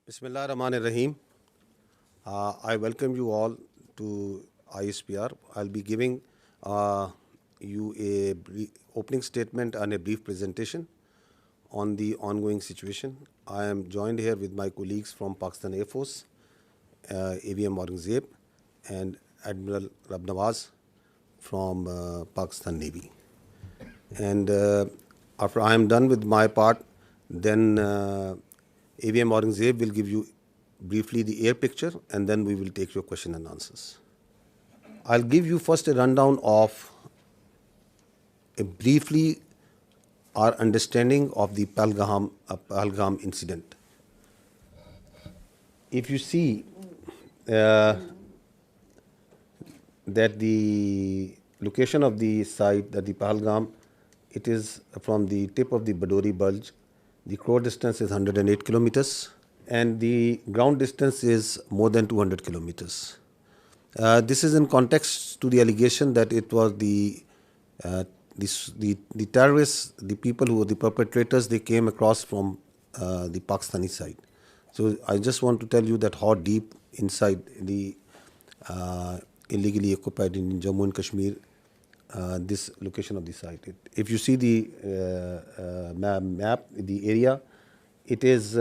Bismillah Rahman Rahim. I welcome you all to ISPR. I'll be giving you a opening statement and a brief presentation on the ongoing situation. I am joined here with my colleagues from Pakistan Air Force, AVM Aurangzeb, and Admiral Rab Nawaz from Pakistan Navy. And after I am done with my part, then AVM Aurangzeb will give you briefly the air picture, and then we will take your question and answers. I'll give you first a rundown of briefly our understanding of the Pahalgam incident. If you see that the location of the site, that the Pahalgam, it is from the tip of the Badori Bulge. The crore distance is 108 kilometers, and the ground distance is more than 200 kilometers. This is in context to the allegation that it was the terrorists, the people who were the perpetrators, they came across from the Pakistani side. So I just want to tell you that how deep inside the illegally occupied in Jammu and Kashmir this location of the site. If you see the map, the area, it is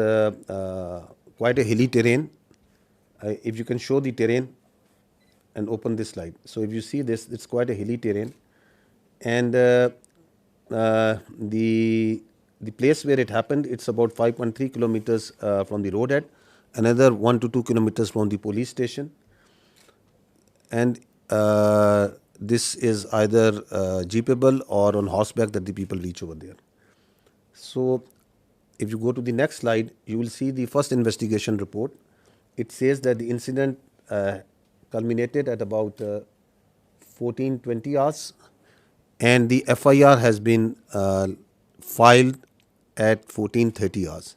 quite a hilly terrain. If you can show the terrain and open this slide. So if you see this, it's quite a hilly terrain. And the place where it happened, it's about 5.3 kilometers from the roadhead, another 1 to 2 kilometers from the police station. And this is either jeepable or on horseback that the people reach over there. So if you go to the next slide, you will see the first investigation report. It says that the incident culminated at about 14:20 hours, and the FIR has been filed at 14:30 hours.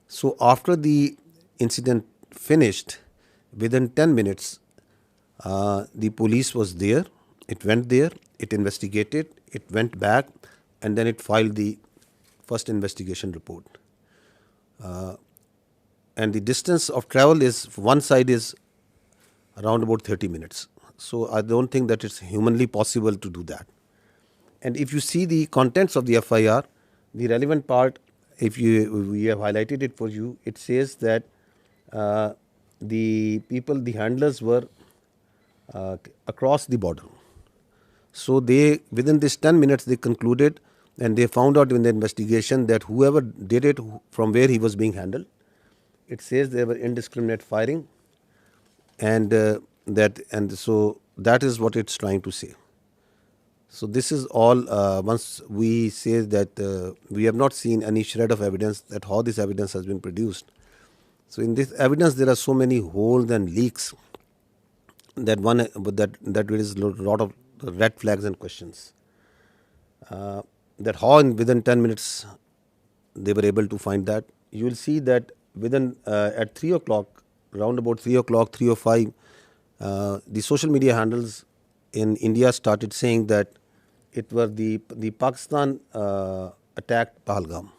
So after the incident finished, within 10 minutes, the police was there. It went there, it investigated, it went back, and then it filed the first investigation report. And the distance of travel is, one side is around about 30 minutes. So I don't think that it's humanly possible to do that. And if you see the contents of the FIR, the relevant part, we have highlighted it for you, it says that the people, the handlers were across the border. So they, within this 10 minutes, they concluded, and they found out in the investigation that whoever did it, from where he was being handled, it says there were indiscriminate firing, and so that is what it's trying to say. So this is all. Once we say that we have not seen any shred of evidence that how this evidence has been produced. So in this evidence, there are so many holes and leaks that there is a lot of red flags and questions. That how within 10 minutes they were able to find that. You will see that within at 3 o'clock, around about 3 o'clock, 3:05, the social media handles in India started saying that it was the Pakistan attacked Pahalgam.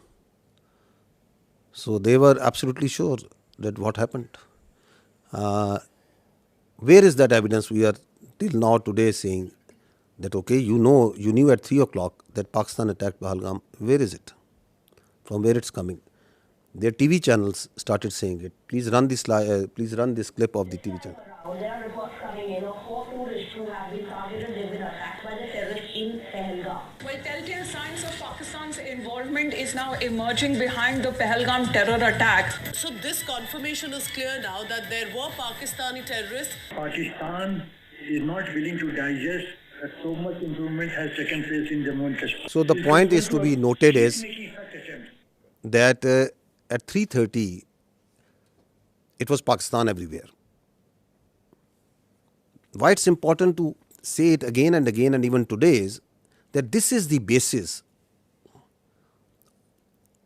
So they were absolutely sure that what happened. Where is that evidence? We are till now today saying that, okay, you knew at 3 o'clock that Pakistan attacked Pahalgam. Where is it? From where it's coming? Their TV channels started saying it. Please run this clip of the TV channel. There are reports coming in of 4 tourists who have been targeted. They've been attacked by the terrorists in Pahalgam. Well, telltale signs of Pakistan's involvement is now emerging behind the Pahalgam terror attack. So this confirmation is clear now that there were Pakistani terrorists. Pakistan is not willing to digest that so much improvement has taken place in Jammu and Kashmir. So the point is to be noted is that at 3:30, it was Pakistan everywhere. Why it's important to say it again and again and even today is that this is the basis,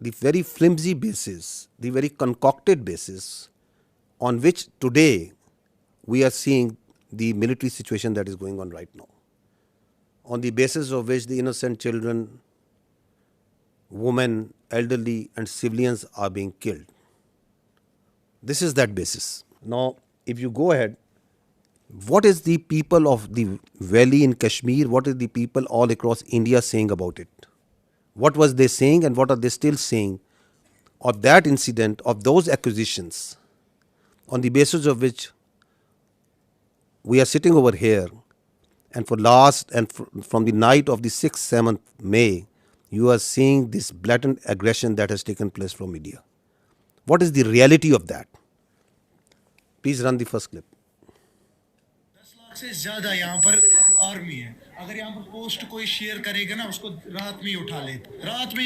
the very flimsy basis, the very concocted basis on which today we are seeing the military situation that is going on right now. On the basis of which the innocent children, women, elderly and civilians are being killed. This is that basis. Now, if you go ahead, what is the people of the valley in Kashmir, what is the people all across India saying about it? What was they saying and what are they still saying of that incident, of those acquisitions, on the basis of which we are sitting over here, and from the night of the 6th, 7th May, you are seeing this blatant aggression that has taken place from India. What is the reality of that? Please run the first clip. 10 lakh से ज्यादा यहाँ पर army है। अगर यहाँ पर post कोई share करेगा ना, उसको रात में ही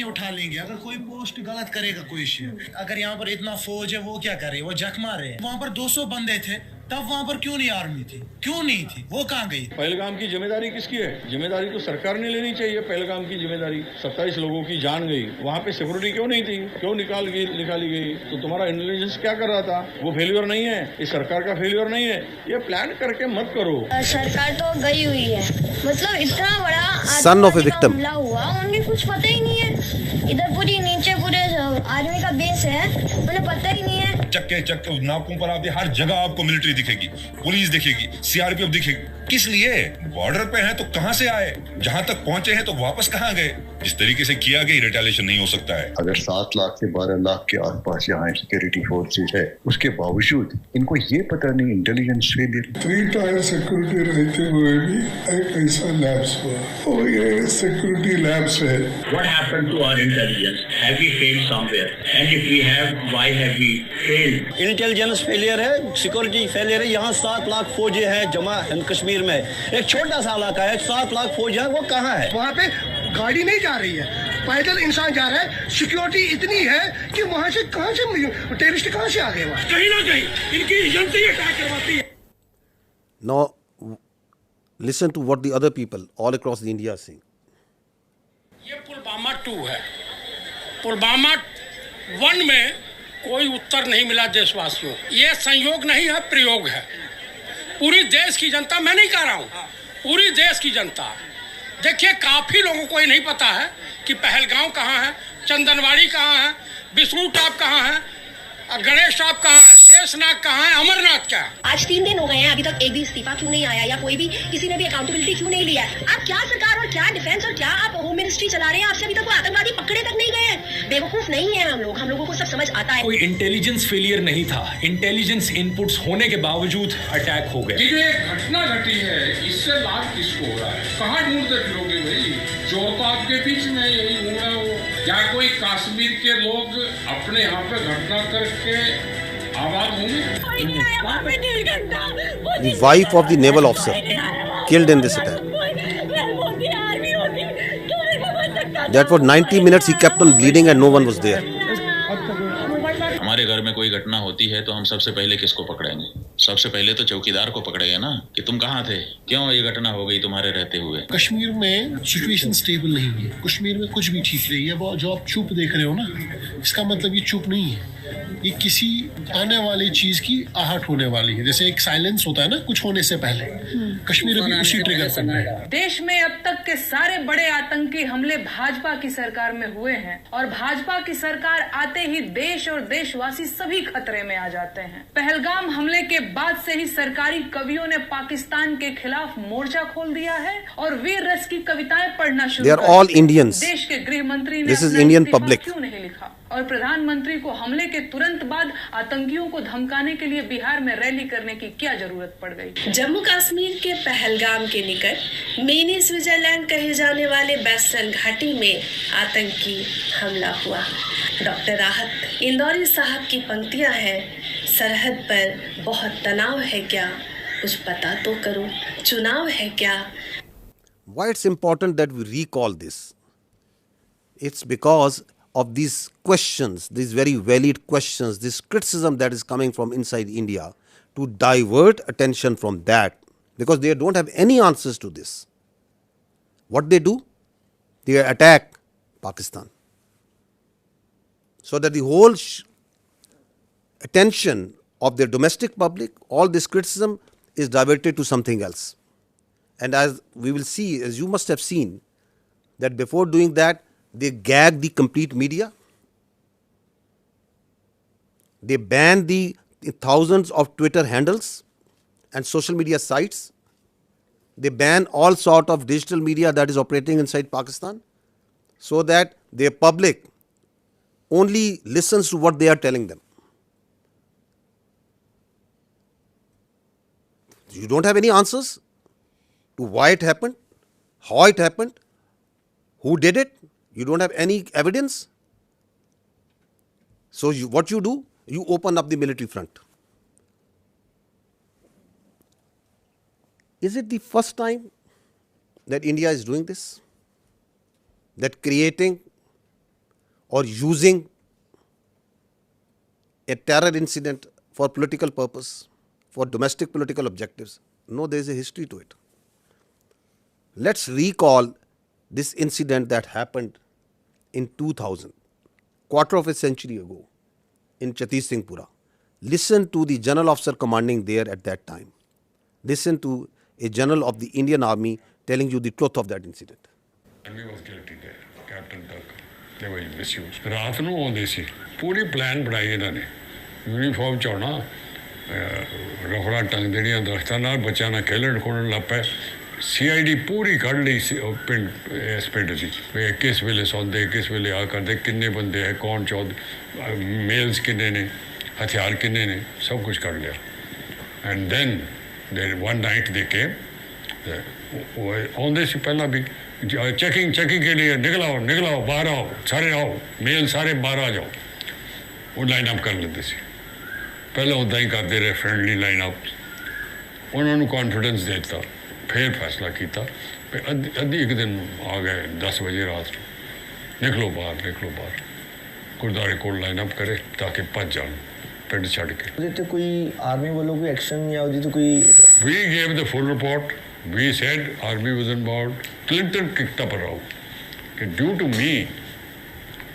उठा लेंगे। अगर कोई पोस्ट गलत करेगा कोई शेयर, अगर यहाँ पर इतना फौज है, वो क्या करे, वो जख मारे। वहाँ पर 200 बंदे थे, तब वहाँ पर क्यों नहीं आर्मी थी, क्यों नहीं थी, वो कहाँ गई? पहलगाम की जिम्मेदारी किसकी है? जिम्मेदारी तो सरकार ने लेनी चाहिए। पहलगाम की जिम्मेदारी, 27 लोगों की जान गई, वहाँ पे सिक्योरिटी क्यों नहीं थी, क्यों निकाली गई? तो तुम्हारा इंटेलिजेंस क्या कर रहा था? वो फेलियर नहीं है, इस सरकार का फेलियर नहीं है। ये प्लान करके मत करो। सरकार तो गई हुई है, मतलब इतना बड़ा Son of a victim. हमला हुआ, उन्हें कुछ पता ही नहीं है। इधर पूरी नीचे पूरे आर्मी का बेस है, उन्हें पता ही नहीं है। चक्के नाकों पर आते हर जगह आपको मिलिट्री दिखेगी, पुलिस दिखेगी, सीआरपीएफ दिखेगी। किस लिए? बॉर्डर पे हैं तो कहां से आए? जहां तक पहुंचे हैं तो वापस कहां गए? जिस तरीके से किया गया रिटेलिएशन नहीं हो सकता है। अगर 7 लाख से 12 लाख के आसपास यहाँ सिक्योरिटी फोर्सेस है, उसके बावजूद इनको ये पता नहीं इंटेलिजेंस फेलियर। 3 टायर सिक्योरिटी रहते हुए भी एक ऐसा लैब्स हुआ और ये सिक्योरिटी लैब्स है। What happened to our intelligence? Have we failed somewhere? And if we have, why have we failed? Intelligence failure है, सिक्योरिटी फेलियर है। यहाँ 7 लाख फौजी है जमा कश्मीर में, एक छोटा सा इलाका है, 7 लाख फौज है, वो कहाँ है? वहाँ पे गाड़ी नहीं जा रही है, पैदल इंसान जा रहा है। सिक्योरिटी इतनी है कि वहाँ से टेररिस्ट कहाँ से आ गए? वहाँ कहीं ना कहीं इनकी एजेंसी अटैक करवाती है। Now, listen to what the other people all across the India are saying. ये पुलवामा 2 है। पुलवामा 1 में कोई उत्तर नहीं मिला देशवासियों। ये संयोग नहीं है, प्रयोग है। पूरी देश की जनता, मैं नहीं कह रहा हूँ, पूरी देश की जनता, देखिए काफी लोगों को ये नहीं पता है कि पहलगांव कहाँ है, चंदनवाड़ी कहाँ है, विष्णु टाप कहाँ है, गणेश टाप कहाँ है, शेषनाग कहाँ है, अमरनाथ क्या है। आज 3 दिन हो गए हैं, अभी तक एक भी इस्तीफा क्यों नहीं आया, या कोई भी किसी ने भी अकाउंटेबिलिटी क्यों नहीं लिया है? आप क्या सरकार और क्या डिफेंस और क्या आप होम मिनिस्ट्री चला रहे हैं? आपसे अभी तक वो आतंकवादी पकड़े तक नहीं गए हैं। बेवकूफ नहीं है हम लोगों को सब समझ आता है। कोई इंटेलिजेंस फेलियर नहीं था, इंटेलिजेंस इनपुट्स होने के बावजूद अटैक हो गए। ये जो एक घटना घटी है, इससे लाभ किसको हो रहा है? कहाँ ढूंढते फिरोगे भाई? चोर तो आपके बीच में यही घूम रहा हो। क्या कोई कश्मीर के लोग अपने यहाँ पे घटना करके आबाद होंगे? The wife of the naval officer killed in this attack. That for 90 minutes he kept on bleeding and no one was there. हमारे घर में कोई घटना होती है तो हम सबसे पहले किसको पकड़ेंगे? सबसे पहले तो चौकीदार को पकड़ेंगे ना, कि तुम कहाँ थे, क्यों ये घटना हो गई तुम्हारे रहते हुए। कश्मीर में सिचुएशन स्टेबल नहीं है, कश्मीर में कुछ भी ठीक नहीं है। जो आप चुप देख रहे हो ना, इसका मतलब ये चुप नहीं है, ये किसी आने वाली चीज की आहट होने वाली है। जैसे एक साइलेंस होता है ना कुछ होने से पहले, कश्मीर अभी उसी ट्रिगर पर है। देश में अब तक के सारे बड़े आतंकी हमले भाजपा की सरकार में हुए हैं, और भाजपा की सरकार आते ही देश और देशवासी सभी खतरे में आ जाते हैं। पहलगाम हमले के बाद से ही सरकारी कवियों ने पाकिस्तान के खिलाफ मोर्चा खोल दिया है और वीर रस की कविताएं पढ़ना शुरू They are all Indians. देश के गृह मंत्री ने This is Indian public. क्यों नहीं लिखा? और प्रधानमंत्री को हमले के तुरंत बाद आतंकियों को धमकाने के लिए बिहार में रैली करने की क्या जरूरत पड़ गई? जम्मू कश्मीर के पहलगाम के निकट मिनी स्विट्जरलैंड कहे जाने वाले बैसल घाटी में आतंकी हमला हुआ। डॉक्टर राहत इंदौरी साहब की पंक्तियां हैं, सरहद पर बहुत तनाव है क्या, कुछ पता तो करो, चुनाव है क्या। Why it's important that we recall this? It's because of these questions, these very valid questions, this criticism that is coming from inside India, to divert attention from that, because they don't have any answers to this. What they do? They attack Pakistan, so that the whole attention of their domestic public, all this criticism is diverted to something else. And as we will see, as you must have seen, that before doing that, they gag the complete media. They ban the thousands of Twitter handles and social media sites. They ban all sort of digital media that is operating inside Pakistan, so that their public only listens to what they are telling them. You don't have any answers to why it happened, how it happened, who did it. You don't have any evidence. So what you do, you open up the military front. Is it the first time that India is doing this? That creating or using a terror incident for political purpose, for domestic political objectives? No, there is a history to it. Let's recall this incident that happened in 2000, quarter of a century ago, in Chatti Singhpura. Listen to the general officer commanding there at that time. Listen to a general of the Indian Army telling you the truth of that incident. Army was guilty there, Captain Tuck. They were misused. ਰਾਤ ਨੂੰ ਆਉਂਦੇ ਸੀ, ਪੂਰੀ plan ਬਣਾਈ ਇਹਨਾਂ ਨੇ, uniform ਚ ਆਉਣਾ, ਰਫੜਾ ਟੰਗ ਦੇਣੀਆਂ ਦਰਖਤਾਂ ਨਾਲ, ਬੱਚਿਆਂ ਨਾਲ ਖੇਲਣ ਖੋਲਣ ਲੱਗ ਪਏ। CID पूरी ਕੱਢ ਲਈ ਸੀ ਪਿੰਡ, ਇਸ ਪਿੰਡ ਦੀ, ਵੀ ਕਿਸ ਵੇਲੇ ਸੌਂਦੇ, ਕਿਸ ਵੇਲੇ ਆ ਕਰਦੇ, ਕਿੰਨੇ ਬੰਦੇ ਹੈ, ਕੌਣ ਚੌਧ ਮੇਲਸ ਕਿੰਨੇ ਨੇ, ਹਥਿਆਰ ਕਿੰਨੇ ਨੇ, ਸਭ ਕੁਝ ਕੱਢ ਲਿਆ। And then one night they came, ਆਉਂਦੇ ਸੀ ਪਹਿਲਾਂ ਵੀ, चेकिंग के लिए निकल आओ बाहर आओ, सारे आओ, मेल सारे बाहर आ जाओ। वो लाइन अप कर लेते सी, पहले उदा ही करते रहे, फ्रेंडली लाइन अप। उन्होंने कॉन्फिडेंस देता, फिर फैसला किया, अद्धी एक दिन आ गए 10 बजे रात को, निकलो बाहर गुरुद्वारे को लाइन अप करे ताकि भज जान पिंड छड़ के। कोई आर्मी वालों कोई एक्शन या तो कोई, we gave the full report, we said army was involved. Clinton kicked up a row. Due to me,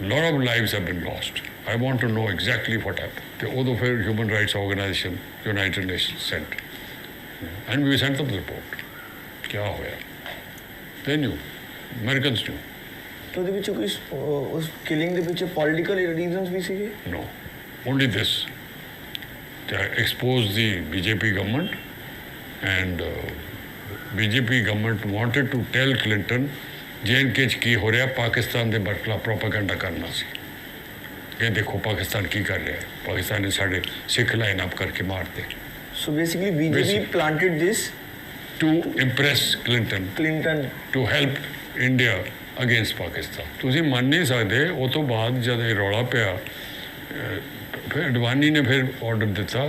a lot of lives have been lost. I want to know exactly what happened. The other human rights organization, United Nations, sent. And we sent them the report. क्या होया? They knew. Americans knew. तो दे पीछे कोई उस killing दे पीछे political reasons भी सीगे? No. Only this. They exposed the BJP government, and BJP government wanted to tell Clinton J&K की हो रहा, पाकिस्तान के बटला प्रोपेगेंडा करना सी कि देखो पाकिस्तान की कर रहा है, पाकिस्तान ने साढ़े सिख लाइन अप करके मारते। So basically BJP planted this to impress Clinton to help India against Pakistan. तुसी मान नहीं सकते, वो तो बाद जब रौला पिया, फिर अडवाणी ने फिर ऑर्डर दिता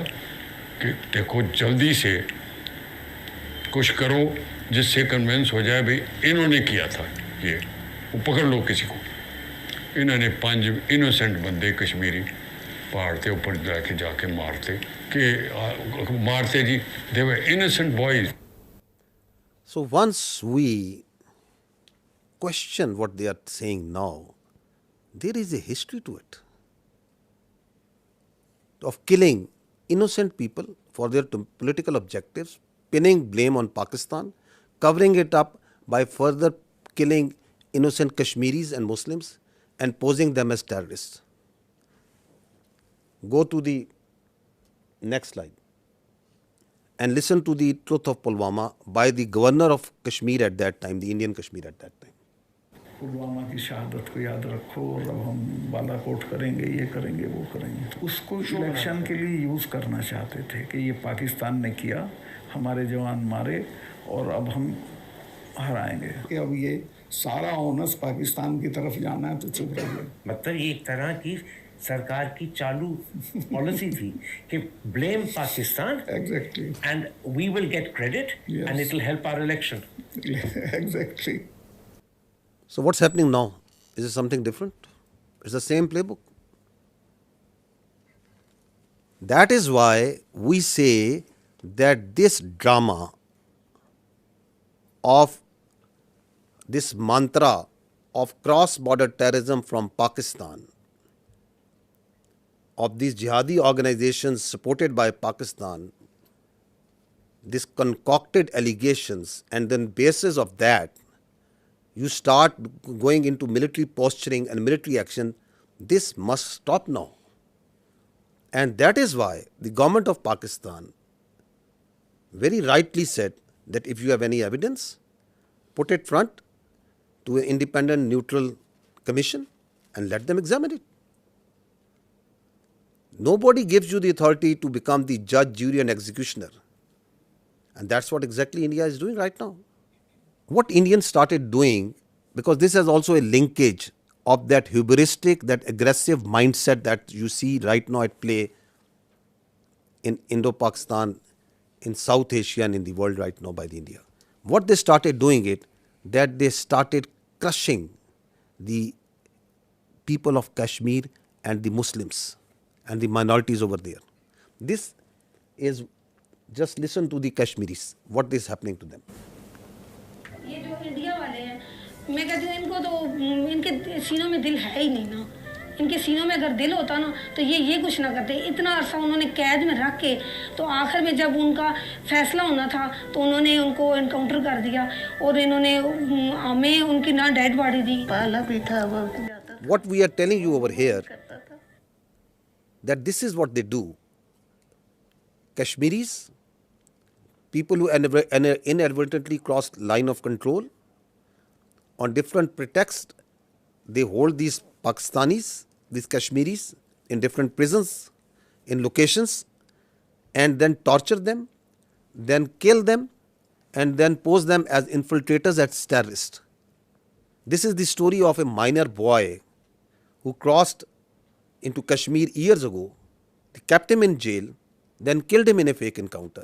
कि देखो जल्दी से कुछ करो जिससे कन्विंस हो जाए भाई इन्होंने किया था, ये वो पकड़ लो किसी को। इन्होंने 5 इनोसेंट बंदे कश्मीरी पहाड़ के ऊपर जाके मारते जी, they were innocent boys. So once we question what they are saying now, there is a history to it of killing innocent people for their political objectives, pinning blame on Pakistan, covering it up by further killing innocent Kashmiris and Muslims and posing them as terrorists. Go to the next slide and listen to the truth of Pulwama by the governor of Kashmir at that time, the Indian Kashmir at that time. Pulwama की शहादत को याद रखो और अब हम बालाकोट करेंगे, ये करेंगे, वो करेंगे। उसको इलेक्शन के लिए यूज़ करना चाहते थे कि ये पाकिस्तान ने किया, हमारे जवान मारे और अब हम हराएंगे। कि अब ये सारा ओनस पाकिस्तान की तरफ जाना है तो चुप रहिए। मतलब ये एक तरह की सरकार की चालू पॉलिसी थी कि blame Pakistan exactly and we will get credit and it will help our election. Exactly. So what's happening now? Is it something different? It's the same playbook. That is why we say that this drama of this mantra of cross-border terrorism from Pakistan, of these jihadi organizations supported by Pakistan, these concocted allegations, and then basis of that, you start going into military posturing and military action. This must stop now. And that is why the government of Pakistan very rightly said that if you have any evidence, put it front to an independent, neutral commission and let them examine it. Nobody gives you the authority to become the judge, jury and executioner. And that's what exactly India is doing right now. What Indians started doing, because this has also a linkage of that hubristic, that aggressive mindset that you see right now at play in Indo-Pakistan, in South Asia and in the world right now by the India. What they started doing it, that they started crushing the people of Kashmir and the Muslims and the minorities over there. This is, just listen to the Kashmiris, what is happening to them. ये जो India वाले हैं, मैं कहती हूँ इनको तो इनके सीनों में दिल है ही नहीं ना। इनके सीनों में अगर दिल होता ना तो ये कुछ ना करते। इतना अरसा उन्होंने कैद में रख के तो आखिर में जब उनका फैसला होना था तो उन्होंने उनको एनकाउंटर कर दिया और इन्होंने हमें उनकी ना डेड बॉडी दी। पाला भी था वो। What we are telling you over here, that this is what they do. Kashmiris, people who inadvertently crossed line of control, on different pretexts, they hold these Pakistanis, these Kashmiris, in different prisons, in locations, and then torture them, then kill them, and then pose them as infiltrators as terrorists. This is the story of a minor boy who crossed into Kashmir years ago. They kept him in jail, then killed him in a fake encounter.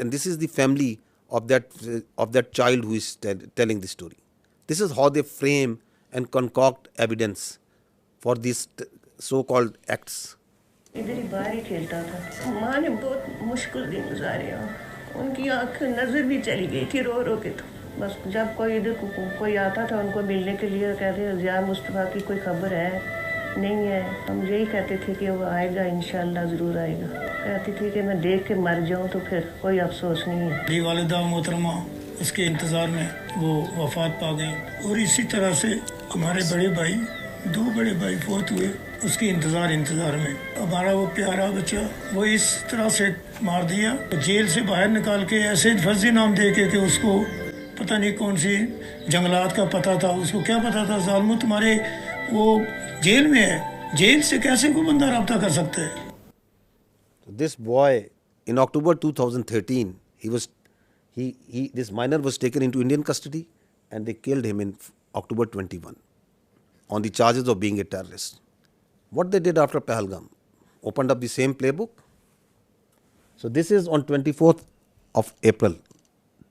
And this is the family of that child who is telling the story. This is how they frame and concoct evidence for these so-called acts. इधर ही बाहर ही खेलता था। माँ ने बहुत मुश्किल दिन गुजारे। उनकी आँख नजर भी चली गई थी रो रो के। तो बस जब कोई इधर कोई आता था उनको मिलने के लिए कहते ज़िया मुस्तफ़ा की कोई खबर है नहीं है। हम यही कहते थे कि वो आएगा, इंशाल्लाह ज़रूर आएगा। कहती थी कि मैं देख के मर जाऊँ तो फिर कोई अफसोस नहीं है। मेरी वालिदा मोहतरमा उसके इंतज़ार में वो वफात पा गई और इसी तरह से हमारे बड़े भाई, दो बड़े भाई फौत हुए उसके इंतज़ार में। हमारा वो प्यारा बच्चा वो इस तरह से मार दिया, जेल से बाहर निकाल के ऐसे फर्जी नाम दे के कि उसको पता नहीं कौन सी जंगलात का पता था, उसको क्या पता था जालिमो तुम्हारे वो जेल में है, जेल से कैसे कोई बंदा रब्ता कर सकता है। This boy in October 2013, this minor was taken into Indian custody and they killed him in October 21 on the charges of being a terrorist. What they did after Pahalgam, opened up the same playbook. So this is on 24th of April,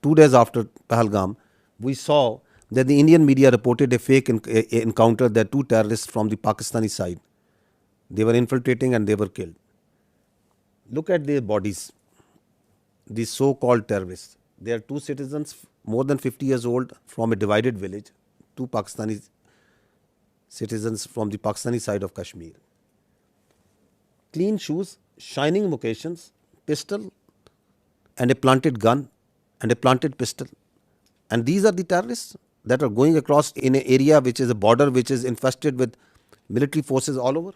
2 days after Pahalgam, we saw that the Indian media reported a fake encounter that two terrorists from the Pakistani side, they were infiltrating and they were killed. Look at their bodies, these so-called terrorists. They are two citizens, more than 50 years old, from a divided village, two Pakistani citizens from the Pakistani side of Kashmir. Clean shoes, shining moccasins, pistol and a planted gun and a planted pistol. And these are the terrorists that are going across in an area which is a border which is infested with military forces all over.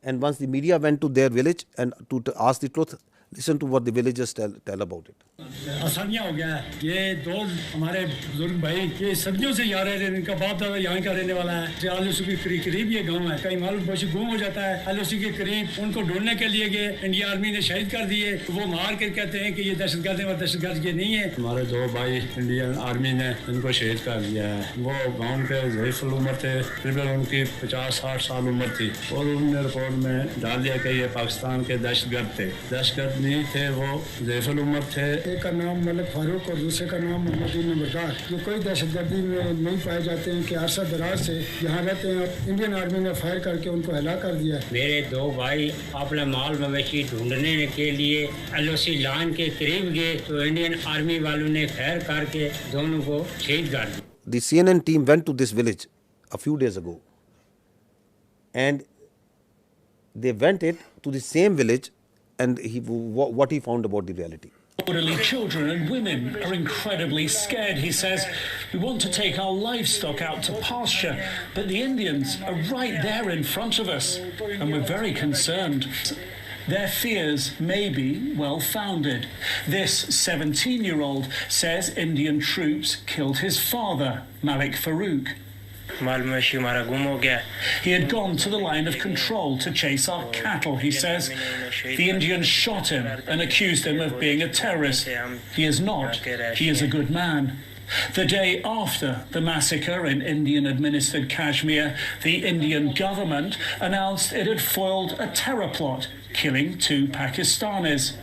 And once the media went to their village and to ask the truth, listen to what the villagers tell about it. आसानियाँ हो गया है। ये दो हमारे बुजुर्ग भाई ये सदियों से यहाँ रह रहे हैं, इनका बाप दादा यहाँ का रहने वाला है। आलूसी के करीब ये गांव है, कहीं मालूम पड़ोसी गुम हो जाता है। आलूसी के करीब उनको ढूंढने के लिए गए, इंडिया आर्मी ने शहीद कर दिए। तो वो मार के कहते हैं कि ये दहशतगर्द है और दहशतगर्द ये नहीं है। हमारे दो भाई इंडियन आर्मी ने इनको शहीद कर दिया है। वो गाँव के ज़ईफ़ुल उम्र थे, तकरीबन उनकी 50-60 साल उम्र थी और उन्होंने रिपोर्ट में डाल दिया कि ये पाकिस्तान के दहशतगर्द थे। दहशतगर्द नहीं थे, वो ज़ईफ़ुल उम्र थे। एक का नाम मलिक फारूक और दूसरे का नाम मोहम्मद नंबरदार। ये कोई दहशतगर्दी में नहीं पाए जाते हैं कि अरसा दराज से यहाँ रहते हैं। इंडियन आर्मी ने फायर करके उनको हलाक कर दिया। मेरे दो भाई अपना माल मवेशी ढूंढने के लिए एलओसी लाइन के करीब गए तो इंडियन आर्मी वालों ने फायर करके दोनों को शहीद कर दिया। The CNN team went to this village a few days ago and they went to the same village and what he found about the reality. Elderly children and women are incredibly scared. He says, we want to take our livestock out to pasture, but the Indians are right there in front of us, and we're very concerned. Their fears may be well-founded. This 17-year-old says Indian troops killed his father, Malik Farouk. He had gone to the line of control to chase our cattle, he says. The Indians shot him and accused him of being a terrorist. He is not. He is a good man. The day after the massacre in Indian-administered Kashmir, the Indian government announced it had foiled a terror plot, killing 2 Pakistanis.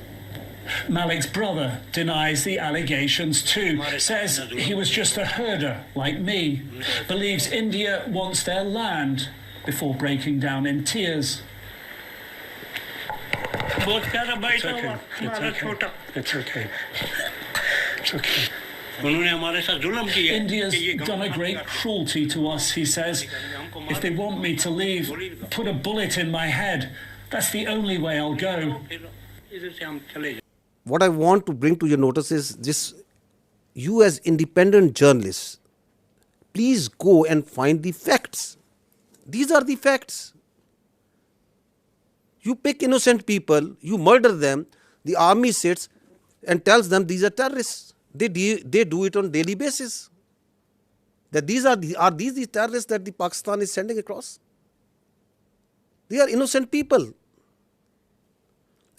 Malik's brother denies the allegations too, says he was just a herder like me, believes India wants their land, before breaking down in tears. It's okay. It's okay. It's okay. India's done a great cruelty to us, he says. If they want me to leave, put a bullet in my head. That's the only way I'll go. What I want to bring to your notice is this: you as independent journalists, please go and find the facts. These are the facts. You pick innocent people, you murder them, the army sits and tells them these are terrorists. They do it on daily basis. That these are these the terrorists that the Pakistan is sending across? They are innocent people.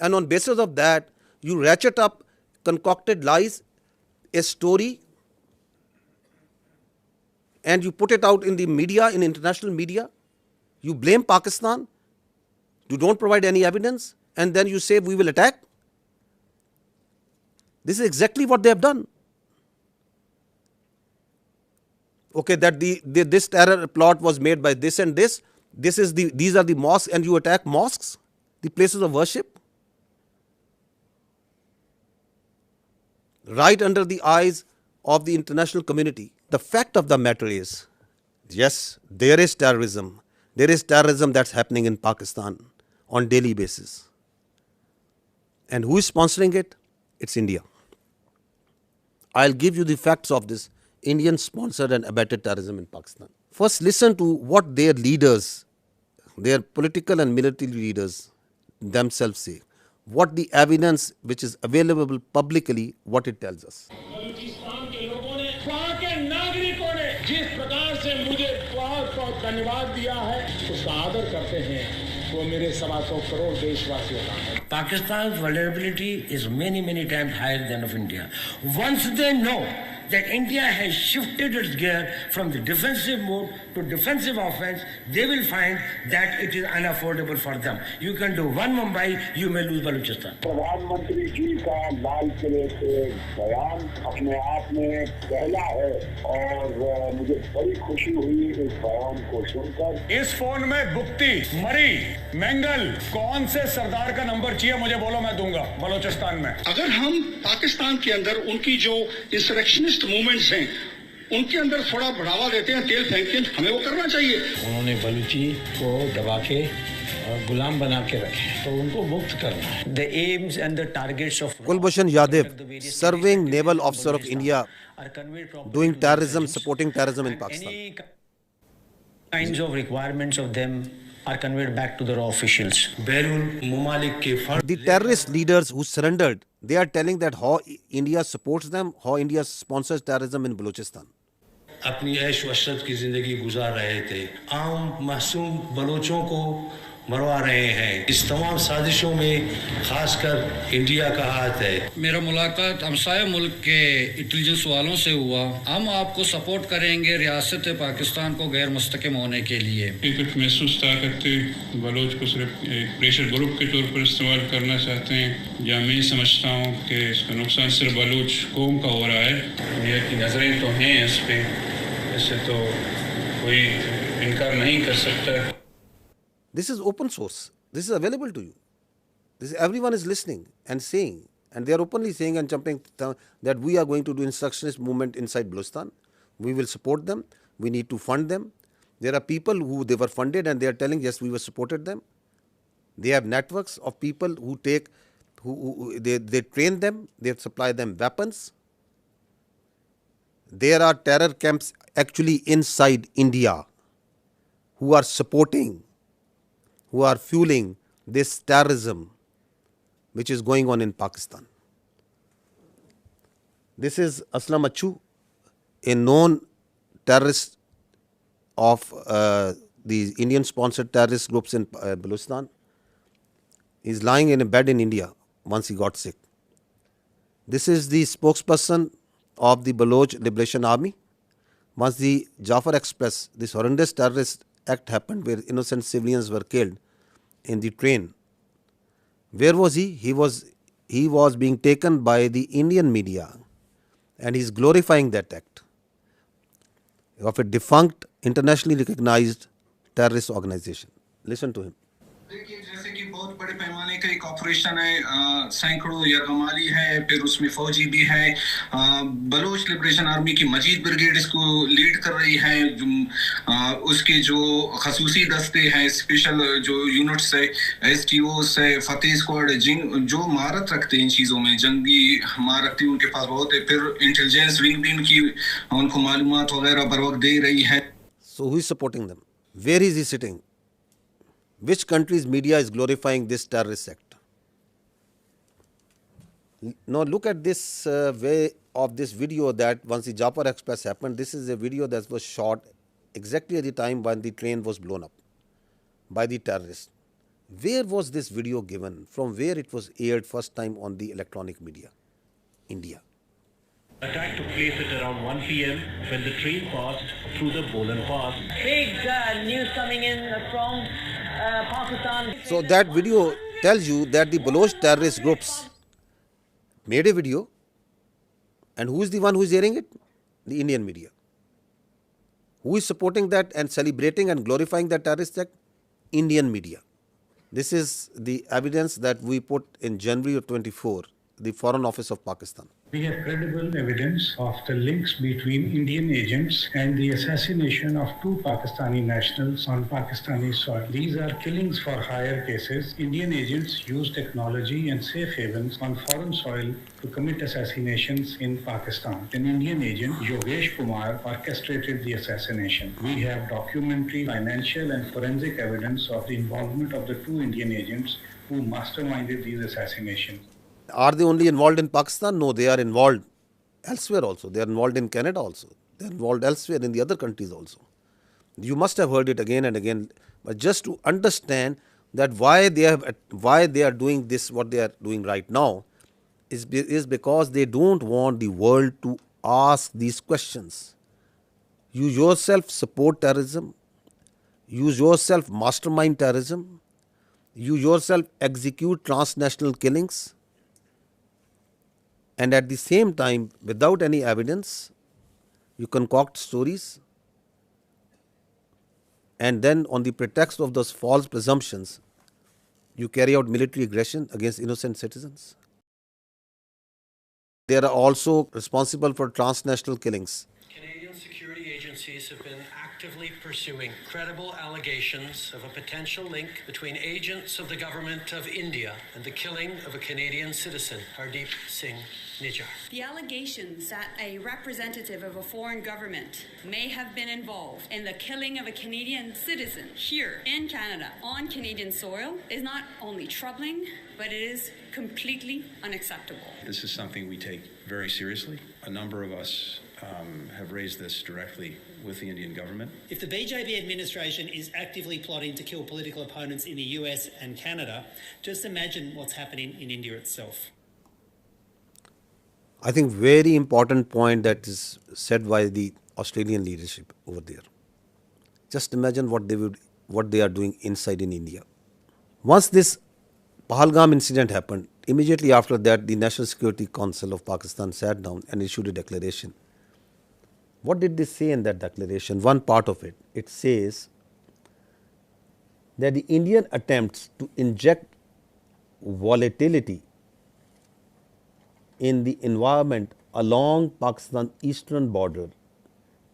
And on basis of that, you ratchet up concocted lies, a story, and you put it out in the media, in international media. You blame Pakistan. You don't provide any evidence, and then you say we will attack. This is exactly what they have done. Okay, that this terror plot was made by this and this. These are the mosques, and you attack mosques, the places of worship, right under the eyes of the international community. The fact of the matter is, yes, there is terrorism. There is terrorism that's happening in Pakistan on daily basis. And who is sponsoring it? It's India. I'll give you the facts of this Indian sponsored and abetted terrorism in Pakistan. First, listen to what their leaders, their political and military leaders themselves say. What the evidence which is available publicly, what it tells us. Pakistan's vulnerability is many times higher than of India. Once they know that India has shifted its gear from the defensive mode to defensive offense, they will find that it is unaffordable for them. You can do one Mumbai, you may lose Balochistan. प्रधानमंत्री जी का लाल किले से बयान अपने आप में पहला है और मुझे बड़ी खुशी हुई इस बयान को सुनकर। इस फोन में गुप्ती, मरी, मेंगल, कौन से सरदार का नंबर चाहिए मुझे बोलो, मैं दूंगा बलोचिस्तान में। अगर हम पाकिस्तान के अंदर उनकी जो इंसरेक्शनिस्ट मूवमेंट्स हैं उनके अंदर थोड़ा बढ़ावा देते हैं, तेल फेंकते हैं, हमें वो करना चाहिए। उन्होंने बलूची को दबा के गुलाम बना के रखे, तो उनको मुक्त करना है। The aims and the targets of Kulbhushan Yadav, serving naval officer of India, doing terrorism, supporting terrorism in Pakistan. Any kinds of requirements of them are conveyed back to the raw officials. The terrorist leaders who surrendered, they are telling that how India supports them, how India sponsors terrorism in Balochistan. अपनी ऐश वशरत की जिंदगी गुजार रहे थे, आम मासूम बलोचों को मरवा रहे हैं। इस तमाम साजिशों में खासकर इंडिया का हाथ है। मेरा मुलाकात हमसाया मुल्क के इंटेलिजेंस वालों से हुआ। हम आपको सपोर्ट करेंगे रियासत पाकिस्तान को गैर मुस्तकिम होने के लिए। एक महसूस ताकत बलोच को सिर्फ एक प्रेशर ग्रुप के तौर पर इस्तेमाल करना चाहते हैं, या मैं समझता हूँ कि इसका नुकसान सिर्फ बलोच कौम का हो रहा है। इंडिया की नजरें तो हैं इस पे, इससे तो कोई इनकार नहीं कर सकता। This is open source. This is available to you. Everyone is listening and saying, and they are openly saying and jumping that we are going to do instructionist movement inside Balochistan. We will support them. We need to fund them. There are people who they were funded and they are telling, yes, we were supported them. They have networks of people they train them, they supply them weapons. There are terror camps actually inside India who are supporting, who are fueling this terrorism which is going on in Pakistan. This is Aslam Achu, a known terrorist of the Indian-sponsored terrorist groups in Balochistan. He's lying in a bed in India once he got sick. This is the spokesperson of the Baloch Liberation Army. Once the Jafar Express, this horrendous terrorist act happened where innocent civilians were killed in the train. Where was he? He was being taken by the Indian media, and he's glorifying that act of a defunct, internationally recognized terrorist organization. Listen to him. देखिए जैसे कि बहुत बड़े पैमाने का एक operation है, सैकड़ों यरगमाली है, फिर उसमें फौजी भी है, बलोच लिबरेशन आर्मी की मजीद ब्रिगेड इसको लीड कर रही है, उसके जो खसूसी दस्ते हैं, स्पेशल जो यूनिट्स है, एसटीओस है, फतेह स्क्वाड, जो महारत रखते हैं इन चीज़ों में, जंगी महारत उनके पास बहुत है, फिर इंटेलिजेंस विंग भी उनकी उनको मालूमात वगैरह बर वक्त दे रही है. So who is supporting them? Where is he sitting? Which country's media is glorifying this terrorist act? Now look at this way of this video that once the Jafar Express happened. This is a video that was shot exactly at the time when the train was blown up by the terrorists. Where was this video given? From where it was aired first time on the electronic media? India. Attack took place at around 1 p.m. when the train passed through the Bolan Pass. Big news coming in from Pakistan. So that video tells you that the Baloch terrorist groups made a video, and who is the one who is airing it? The Indian media. Who is supporting that and celebrating and glorifying that terrorist act? Indian media. This is the evidence that we put in January of 24, the Foreign Office of Pakistan. We have credible evidence of the links between Indian agents and the assassination of 2 Pakistani nationals on Pakistani soil. These are killings for hire cases. Indian agents use technology and safe havens on foreign soil to commit assassinations in Pakistan. An Indian agent, Yogesh Kumar, orchestrated the assassination. We have documentary, financial and forensic evidence of the involvement of the 2 Indian agents who masterminded these assassinations. Are they only involved in Pakistan? No, they are involved elsewhere also. They are involved in Canada also. They are involved elsewhere in the other countries also. You must have heard it again and again. But just to understand that why they are doing this, what they are doing right now, is because they don't want the world to ask these questions. You yourself support terrorism. You yourself mastermind terrorism. You yourself execute transnational killings. And at the same time, without any evidence, you concoct stories, and then on the pretext of those false presumptions, you carry out military aggression against innocent citizens. They are also responsible for transnational killings. Canadian security agencies have been actively pursuing credible allegations of a potential link between agents of the government of India and the killing of a Canadian citizen, Hardeep Singh Nijjar. The allegations that a representative of a foreign government may have been involved in the killing of a Canadian citizen here in Canada on Canadian soil is not only troubling, but it is completely unacceptable. This is something we take very seriously. A number of us have raised this directly with the Indian government. If the BJP administration is actively plotting to kill political opponents in the US and Canada, just imagine what's happening in India itself. I think very important point that is said by the Australian leadership over there. Just imagine what they are doing inside in India. Once this Pahalgam incident happened, immediately after that, the National Security Council of Pakistan sat down and issued a declaration. What did they say in that declaration? One part of it, it says that the Indian attempts to inject volatility in the environment along Pakistan's eastern border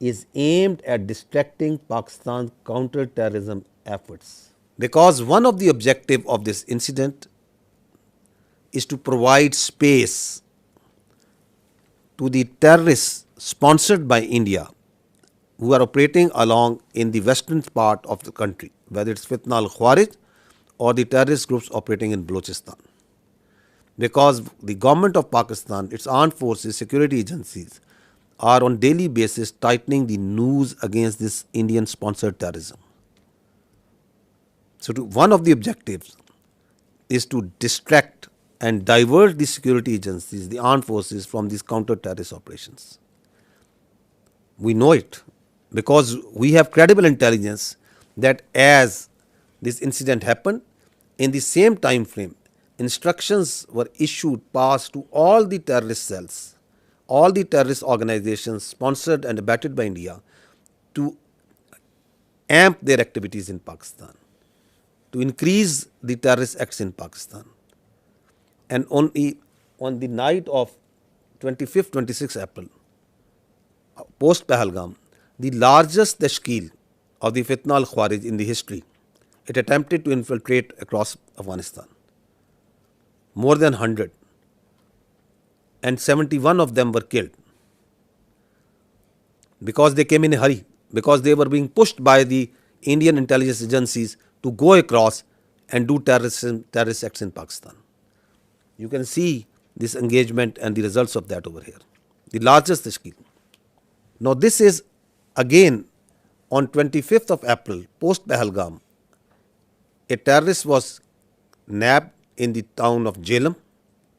is aimed at distracting Pakistan's counter-terrorism efforts. Because one of the objectives of this incident is to provide space to the terrorists sponsored by India who are operating along in the western part of the country, whether it's Fitna al-Khawarij or the terrorist groups operating in Balochistan. Because the government of Pakistan, its armed forces, security agencies are on daily basis tightening the noose against this Indian sponsored terrorism. So one of the objectives is to distract and divert the security agencies, the armed forces from these counter-terrorist operations. We know it because we have credible intelligence that as this incident happened, in the same time frame, instructions were issued, passed to all the terrorist cells, all the terrorist organizations sponsored and abetted by India to amp their activities in Pakistan, to increase the terrorist acts in Pakistan. And on the night of 25th, 26th April, post Pahalgam, the largest tashkeel of the Fitna al-Khawarij in the history, it attempted to infiltrate across Afghanistan. More than 100. And 71 of them were killed. Because they came in a hurry, because they were being pushed by the Indian intelligence agencies to go across and do terrorist acts in Pakistan. You can see this engagement and the results of that over here. The largest tashkeel. Now this is again on 25th of April, post Pahalgam, a terrorist was nabbed in the town of Jhelum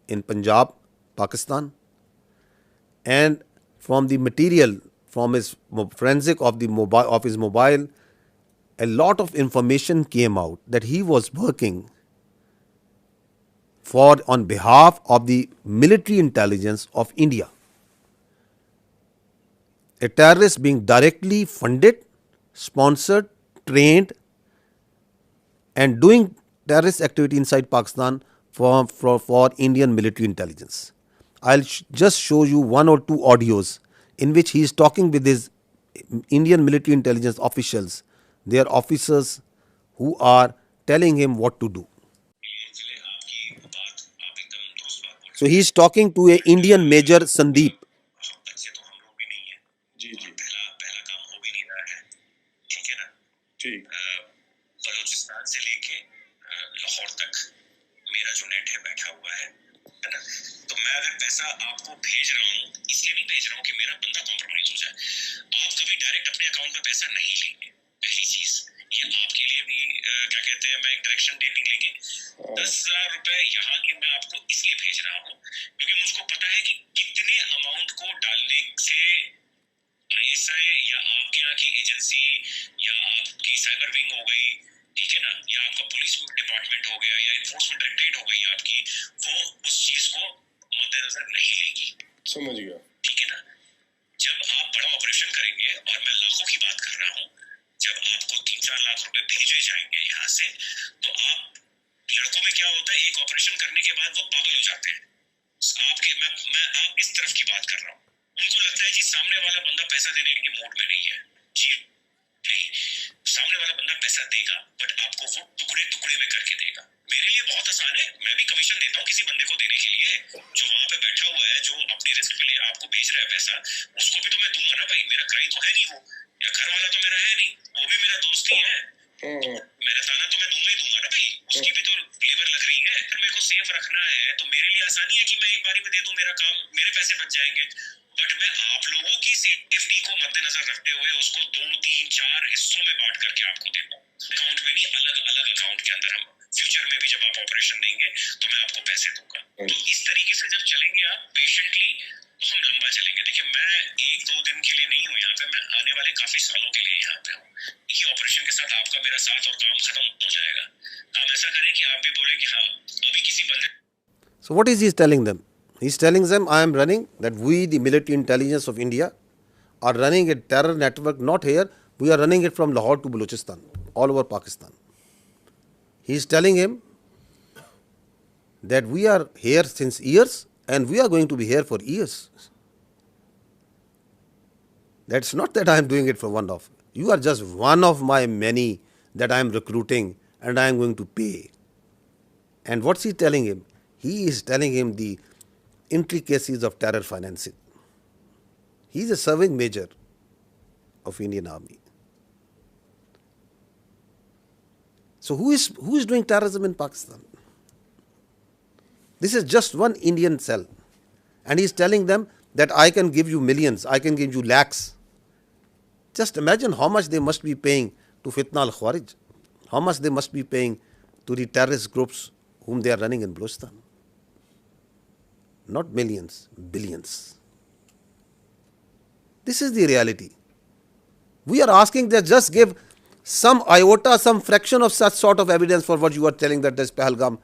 in Punjab, Pakistan, and from the material, from his forensic of his mobile, a lot of information came out that he was working on behalf of the military intelligence of India. A terrorist being directly funded, sponsored, trained, and doing terrorist activity inside Pakistan for Indian military intelligence. I'll just show you one or two audios in which he is talking with his Indian military intelligence officials, their officers who are telling him what to do. So he is talking to an Indian Major Sandeep. Balochistan से लेके लाहौर तक मेरा जो net है बैठा हुआ है ना, तो मैं अगर पैसा आपको भेज रहा हूँ इसलिए नहीं भेज रहा हूँ कि मेरा बंदा कॉम्प्रोमाइज हो जाए। आप कभी डायरेक्ट अपने अकाउंट में पैसा नहीं लेंगे, पहली चीज। ये आपके लिए भी क्या कहते हैं, मैं एक डायरेक्शन डेटिंग लेंगे। 10,000 रुपए यहाँ के मैं आपको इसलिए भेज रहा हूँ क्योंकि मुझको पता है कि कितने अमाउंट को डालने से ISI या आपके यहाँ की एजेंसी या आपकी साइबर विंग हो गई, ठीक है ना, या आपका पुलिस डिपार्टमेंट हो गया या एनफोर्समेंट डायरेक्टरेट हो गई आपकी, वो उस चीज को मद्देनजर नहीं लेगी। समझ गया, ठीक है ना। जब आप बड़ा ऑपरेशन करेंगे, और मैं लाखों की बात कर रहा हूँ, जब आपको 3-4 लाख रुपए भेजे जाएंगे यहाँ से, तो आप लड़कों में क्या होता है, एक ऑपरेशन करने के बाद वो पागल हो जाते हैं। मैं आप इस तरफ की बात कर रहा हूँ। उनको लगता है जी सामने वाला बंदा पैसा देने के मूड में नहीं है। जी नहीं, सामने वाला बंदा पैसा देगा, बट आपको वो टुकड़े टुकड़े में करके देगा। मेरे लिए बहुत आसान है, मैं भी कमीशन देता हूँ किसी बंदे को देने के लिए, जो वहां पे बैठा हुआ है, जो अपनी रिस्क पे आपको भेज रहा है पैसा, उसको भी तो मैं दूंगा ना भाई। मेरा क्लाइंट तो है नहीं वो, या घर वाला तो मेरा है नहीं, वो भी मेरा दोस्त ही है। मेरा ताना तो मैं दूंगा ही दूंगा ना भाई, उसकी भी तो लेबर लग रही है। अगर मेरे को सेफ रखना है तो मेरे लिए आसानी है कि मैं एक बारी में दे दूं, मेरा काम, मेरे पैसे बच जाएंगे। बट मैं आप लोगों की सेफ्टी को मद्देनजर रखते हुए उसको 2-3-4 हिस्सों में बांट करके आपको देता हूँ, अकाउंट में नहीं, अलग अलग अकाउंट के अंदर। हम फ्यूचर में भी जब आप ऑपरेशन देंगे तो मैं आपको पैसे दूंगा। तो इस तरीके से जब चलेंगे आप पेशेंटली, तो हम लंबा चलेंगे। देखिए, मैं 1-2 दिन के लिए नहीं हूँ यहाँ पे, मैं आने वाले काफी सालों के लिए यहाँ पे हूँ। ये ऑपरेशन के साथ आपका मेरा साथ और काम खत्म हो जाएगा। काम ऐसा करें कि आप भी बोले कि हाँ अभी किसी बंदे। So what is he telling them? He's telling them, I am running, that we, the military intelligence of India, are running a terror network, not here, we are running it from Lahore to Balochistan, all over Pakistan. He's telling him that we are here since years and we are going to be here for years. That's not that I am doing it for one off. You are just one of my many that I am recruiting and I am going to pay. And what's he telling him? He is telling him the intricacies of terror financing. He is a serving major of Indian Army. So who is doing terrorism in Pakistan? This is just one Indian cell. And he is telling them that I can give you millions, I can give you lakhs. Just imagine how much they must be paying to Fitna al-Khawarij, how much they must be paying to the terrorist groups whom they are running in Balochistan. Not millions, billions. This is the reality. We are asking that just give some iota, some fraction of such sort of evidence for what you are telling that this Pahalgam,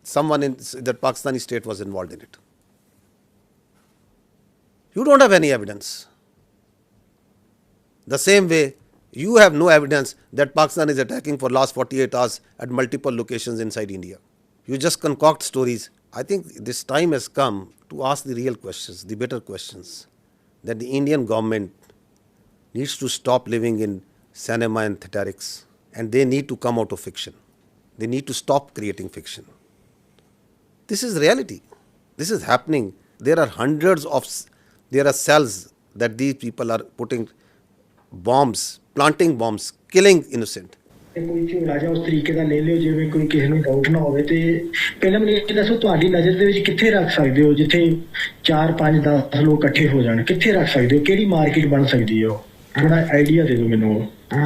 someone in that Pakistani state was involved in it. You don't have any evidence. The same way, you have no evidence that Pakistan is attacking for last 48 hours at multiple locations inside India. You just concoct stories. I think this time has come to ask the real questions, the better questions, that the Indian government needs to stop living in cinema and theatrics, and they need to come out of fiction. They need to stop creating fiction. This is reality. This is happening. There are there are cells that these people are putting bombs, planting bombs, killing innocent. ਕੋਈ ਝੋਲਾ ਜਾਂ ਉਸ ਤਰੀਕੇ ਦਾ ਲੈ ਲਿਓ ਜਿਵੇਂ ਕੋਈ ਕਿਸੇ ਨੂੰ ਡਾਊਟ ਨਾ ਹੋਵੇ ਤੇ ਪਹਿਲਾਂ ਮੈਨੂੰ ਇਹ ਦੱਸੋ ਤੁਹਾਡੀ ਨਜ਼ਰ ਦੇ ਵਿੱਚ ਕਿੱਥੇ ਰੱਖ ਸਕਦੇ ਹੋ ਜਿੱਥੇ 4 5 10 ਲੋਕ ਇਕੱਠੇ ਹੋ ਜਾਣ ਕਿੱਥੇ ਰੱਖ ਸਕਦੇ ਹੋ ਕਿਹੜੀ ਮਾਰਕੀਟ ਬਣ ਸਕਦੀ ਹੈ ਥੋੜਾ ਆਈਡੀਆ ਦੇ ਦਿਓ ਮੈਨੂੰ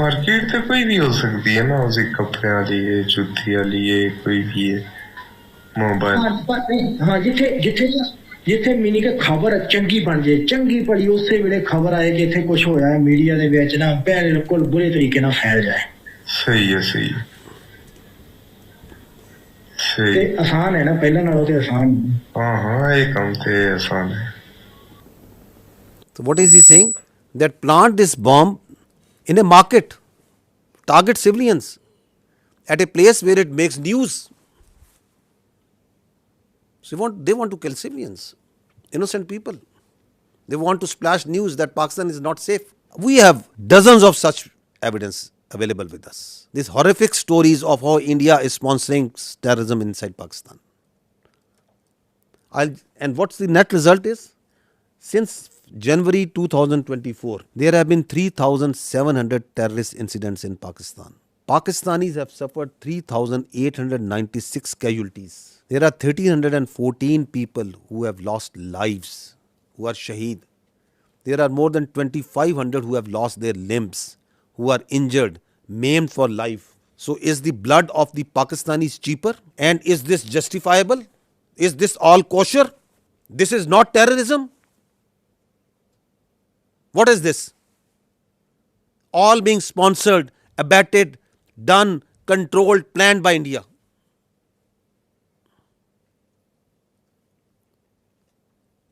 ਮਾਰਕੀਟ ਤੇ ਕੋਈ ਵੀ ਹੋ ਸਕਦੀ ਹੈ ਨਾ ਉਸੇ ਕੱਪੜਿਆਂ ਦੀ ਹੈ ਜੁੱਤੀ ਵਾਲੀ ਹੈ ਕੋਈ ਵੀ ਹੈ ਮੋਬਾਈਲ ਹਾਂ ਜਿੱਥੇ ਮੀਨੀ ਕਿ ਖਬਰ ਚੰਗੀ ਬਣ ਜੇ ਚੰਗੀ ਭਲੀ ਉਸੇ ਵੇਲੇ ਖਬਰ ਆਏ ਕਿ ਇੱਥੇ ਕੁਝ ਹੋਇਆ ਹੈ ਮੀਡੀਆ ਦੇ ਵਿੱਚ ਨਾ ਬਿਲਕੁਲ ਬੁਰੇ ਤਰੀਕੇ ਨਾਲ ਫੈਲ ਜਾਏ ਸਹੀ ਹੈ ਸਹੀ ਤੇ ਆਸਾਨ ਹੈ ਨਾ ਪਹਿਲਾਂ ਨਾਲੋਂ ਤੇ ਆਸਾਨ ਹਾਂ ਇਹ ਕੰਮ ਤੇ ਆਸਾਨ ਹੈ So what is he saying? That plant this bomb in a market, target civilians at a place where it makes news. So they want to kill civilians, innocent people. They want to splash news that Pakistan is not safe. We have dozens of such evidence available with us. These horrific stories of how India is sponsoring terrorism inside Pakistan. And what's the net result is? Since January 2024, there have been 3,700 terrorist incidents in Pakistan. Pakistanis have suffered 3,896 casualties. There are 1,314 people who have lost lives, who are shaheed. There are more than 2,500 who have lost their limbs, who are injured, maimed for life. So is the blood of the Pakistanis cheaper? And is this justifiable? Is this all kosher? This is not terrorism? What is this? All being sponsored, abetted, done, controlled, planned by India.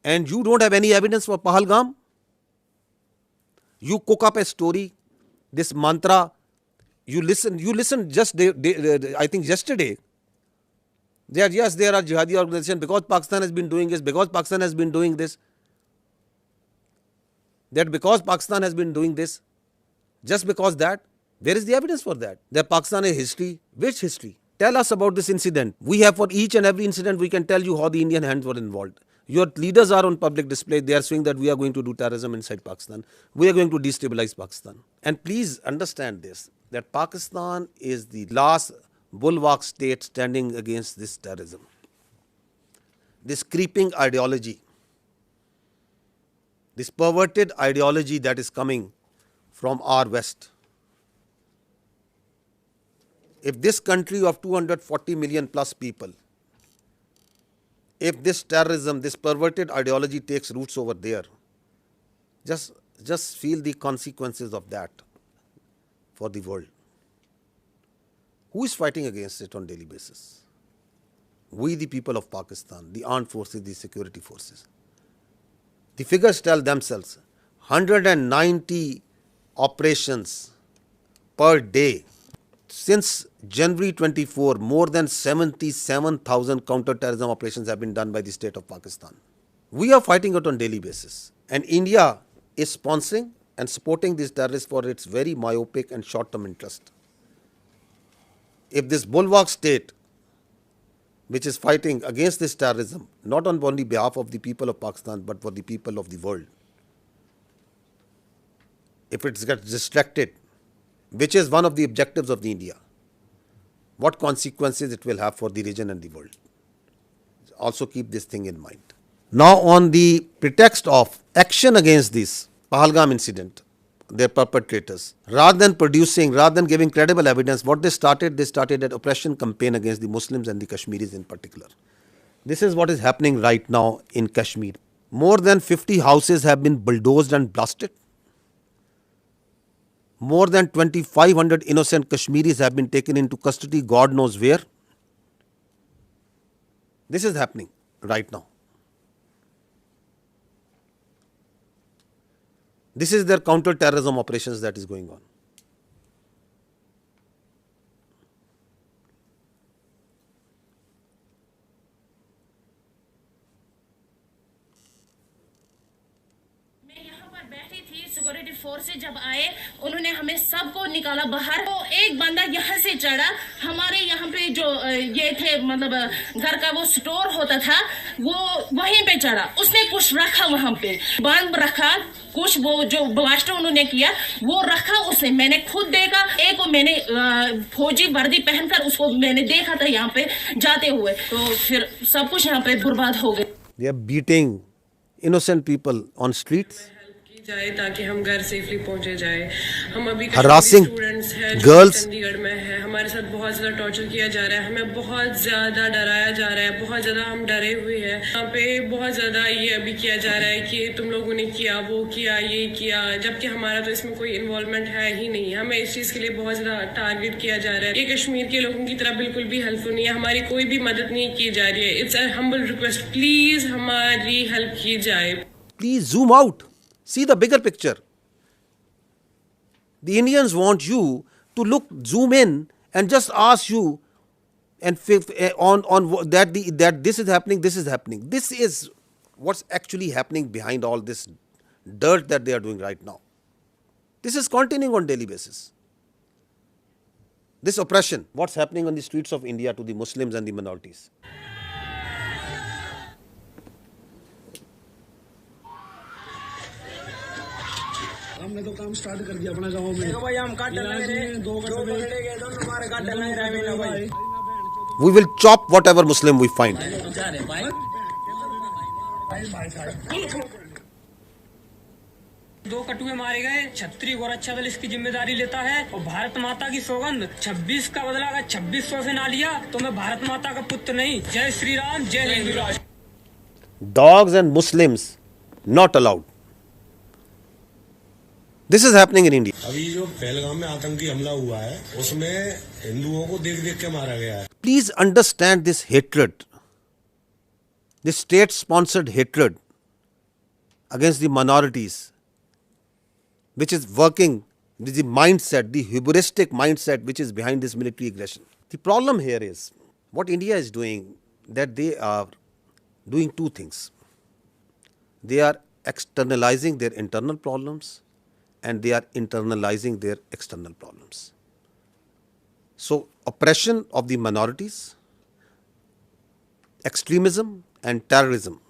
And you don't have any evidence for Pahalgam? You cook up a story, this mantra, you listen just I think yesterday. Yes, there are jihadi organizations because Pakistan has been doing this, because Pakistan has been doing this. That because Pakistan has been doing this, just because that, where is the evidence for that? That Pakistan has history. Which history? Tell us about this incident. We have for each and every incident, we can tell you how the Indian hands were involved. Your leaders are on public display. They are saying that we are going to do terrorism inside Pakistan. We are going to destabilize Pakistan. And please understand this, that Pakistan is the last bulwark state standing against this terrorism. This creeping ideology, this perverted ideology that is coming from our West. If this country of 240 million plus people, if this terrorism, this perverted ideology takes roots over there, just feel the consequences of that for the world. Who is fighting against it on daily basis? We, the people of Pakistan, the armed forces, the security forces. The figures tell themselves, 190 operations per day. Since January 24, more than 77,000 counter-terrorism operations have been done by the state of Pakistan. We are fighting it on daily basis. And India is sponsoring and supporting these terrorists for its very myopic and short-term interest. If this bulwark state which is fighting against this terrorism, not on only behalf of the people of Pakistan, but for the people of the world, if it gets distracted, which is one of the objectives of the India, what consequences it will have for the region and the world. Also keep this thing in mind. Now, on the pretext of action against this Pahalgam incident, their perpetrators, rather than giving credible evidence, what they started an oppression campaign against the Muslims and the Kashmiris in particular. This is what is happening right now in Kashmir. More than 50 houses have been bulldozed and blasted. More than 2,500 innocent Kashmiris have been taken into custody, God knows where. This is happening right now. This is their counter-terrorism operations that is going on. Security forces जब आए उन्होंने हमें सबको निकाला बाहर। तो एक बंदा यहाँ से चढ़ा, हमारे यहाँ पे जो ये थे मतलब घर का वो स्टोर होता था, वो वहीं पे चढ़ा, उसने कुछ रखा वहाँ पे, बम रखा, कुछ वो जो ब्लास्ट उन्होंने किया वो रखा उसने, मैंने खुद देखा। एक को मैंने फौजी वर्दी पहनकर उसको मैंने देखा था यहाँ पे जाते हुए, तो फिर सब कुछ यहाँ पे बर्बाद हो गया। They are beating innocent people on streets. जाए ताकि हम घर सेफली पहुंचे जाए। हम अभी Harassing स्टूडेंट्स हैं जो girls. चंडीगढ़ में है, हमारे साथ बहुत ज्यादा टॉर्चर किया जा रहा है, हमें बहुत ज्यादा डराया जा रहा है, बहुत ज्यादा हम डरे हुए हैं। यहाँ पे बहुत ज्यादा ये अभी किया जा रहा है कि तुम लोगों ने किया, वो किया, ये किया, जबकि हमारा तो इसमें कोई इन्वॉल्वमेंट है ही नहीं। हमें इस चीज के लिए बहुत ज्यादा टारगेट किया जा रहा है। ये कश्मीर के लोगों की तरह बिल्कुल भी हेल्पफुल नहीं है, हमारी कोई भी मदद नहीं की जा रही है। It's a humble request, please हमारी हेल्प की जाए। Please zoom out. See the bigger picture. The Indians want you to zoom in and just ask you and on that this is happening, this is happening. This is what's actually happening behind all this dirt that they are doing right now. This is continuing on daily basis. This oppression, what's happening on the streets of India to the Muslims and the minorities. हमने तो काम start कर दिया अपना गांव में। भाई हम काट लगे रे, दो पकड़े गए, दोनों हमारे काट लगे रहे भाई। We will chop whatever Muslim we find. दो कटुए मारे गए, छत्री और अच्छा दल इसकी जिम्मेदारी लेता है, और भारत माता की सौगंध 26 का बदला अगर 2600 से ना लिया तो मैं भारत माता का पुत्र नहीं। जय श्री राम, जय हिंदू राष्ट्र। Dogs and Muslims not allowed. This is happening in India. अभी जो पहलगाम में आतंकी हमला हुआ है उसमें हिंदुओं को देख देख के मारा गया है। Please understand this hatred, this state-sponsored hatred against the minorities, which is working with the mindset, the hubristic mindset which is behind this military aggression. The problem here is what India is doing, that they are doing two things. They are externalizing their internal problems and they are internalizing their external problems. So, oppression of the minorities, extremism and terrorism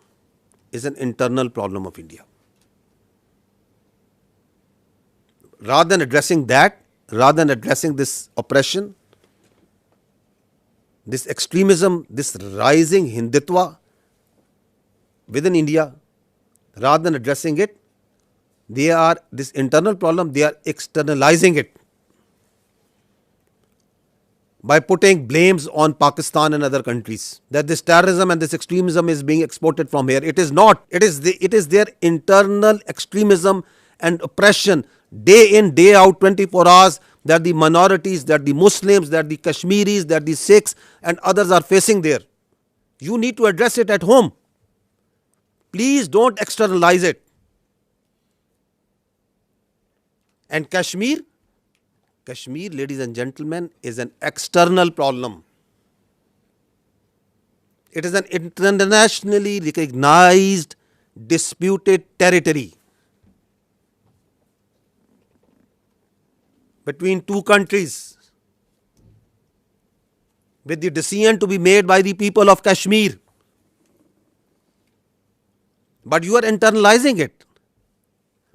is an internal problem of India. Rather than addressing that, rather than addressing this oppression, this extremism, this rising Hindutva within India, rather than addressing it, they are this internal problem, they are externalizing it by putting blames on Pakistan and other countries that this terrorism and this extremism is being exported from here. It is not. It is their internal extremism and oppression day in, day out, 24 hours that the minorities, that the Muslims, that the Kashmiris, that the Sikhs and others are facing there. You need to address it at home. Please don't externalize it. And Kashmir, ladies and gentlemen, is an external problem. It is an internationally recognized disputed territory between two countries. with the decision to be made by the people of Kashmir. But you are internalizing it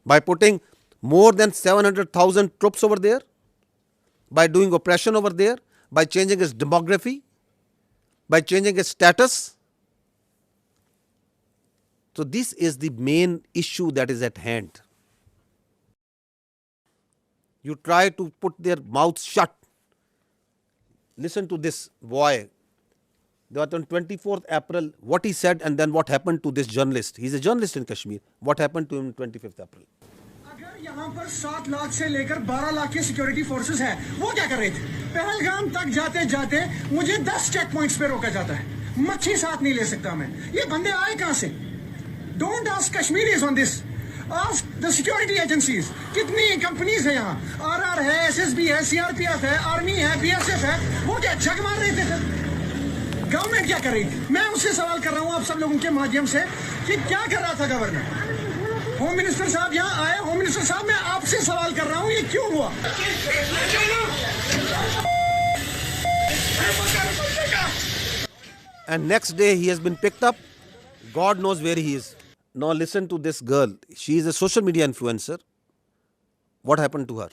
by putting more than 700,000 troops over there, by doing oppression over there, by changing its demography, by changing its status. So this is the main issue that is at hand. You try to put their mouths shut. Listen to this boy. That on 24th April, what he said and then what happened to this journalist. He's a journalist in Kashmir. What happened to him on 25th April? अगर यहाँ पर 7 लाख से लेकर 12 लाख की security forces हैं, वो क्या कर रहे थे? पहलगाम तक जाते जाते मुझे 10 चेक पॉइंट्स पे रोका जाता है। मच्छी साथ नहीं ले सकता मैं। ये बंदे आए कहाँ से? Don't ask Kashmiris on this. Ask the security agencies. कितनी कंपनीज है यहाँ? RR है, SSB है, CRPF है, आर्मी है, BSF है। वो क्या जग मार रहे थे? गवर्नमेंट क्या कर रही थी? मैं उससे सवाल कर रहा हूँ आप सब लोगों के माध्यम से कि क्या कर रहा था गवर्नर? होम मिनिस्टर साहब यहाँ आए। होम मिनिस्टर साहब मैं आपसे सवाल कर रहा हूँ ये क्यों हुआ? And next day he has been picked up. God knows where he is. Now listen to this girl. She is a social media influencer. What happened to her?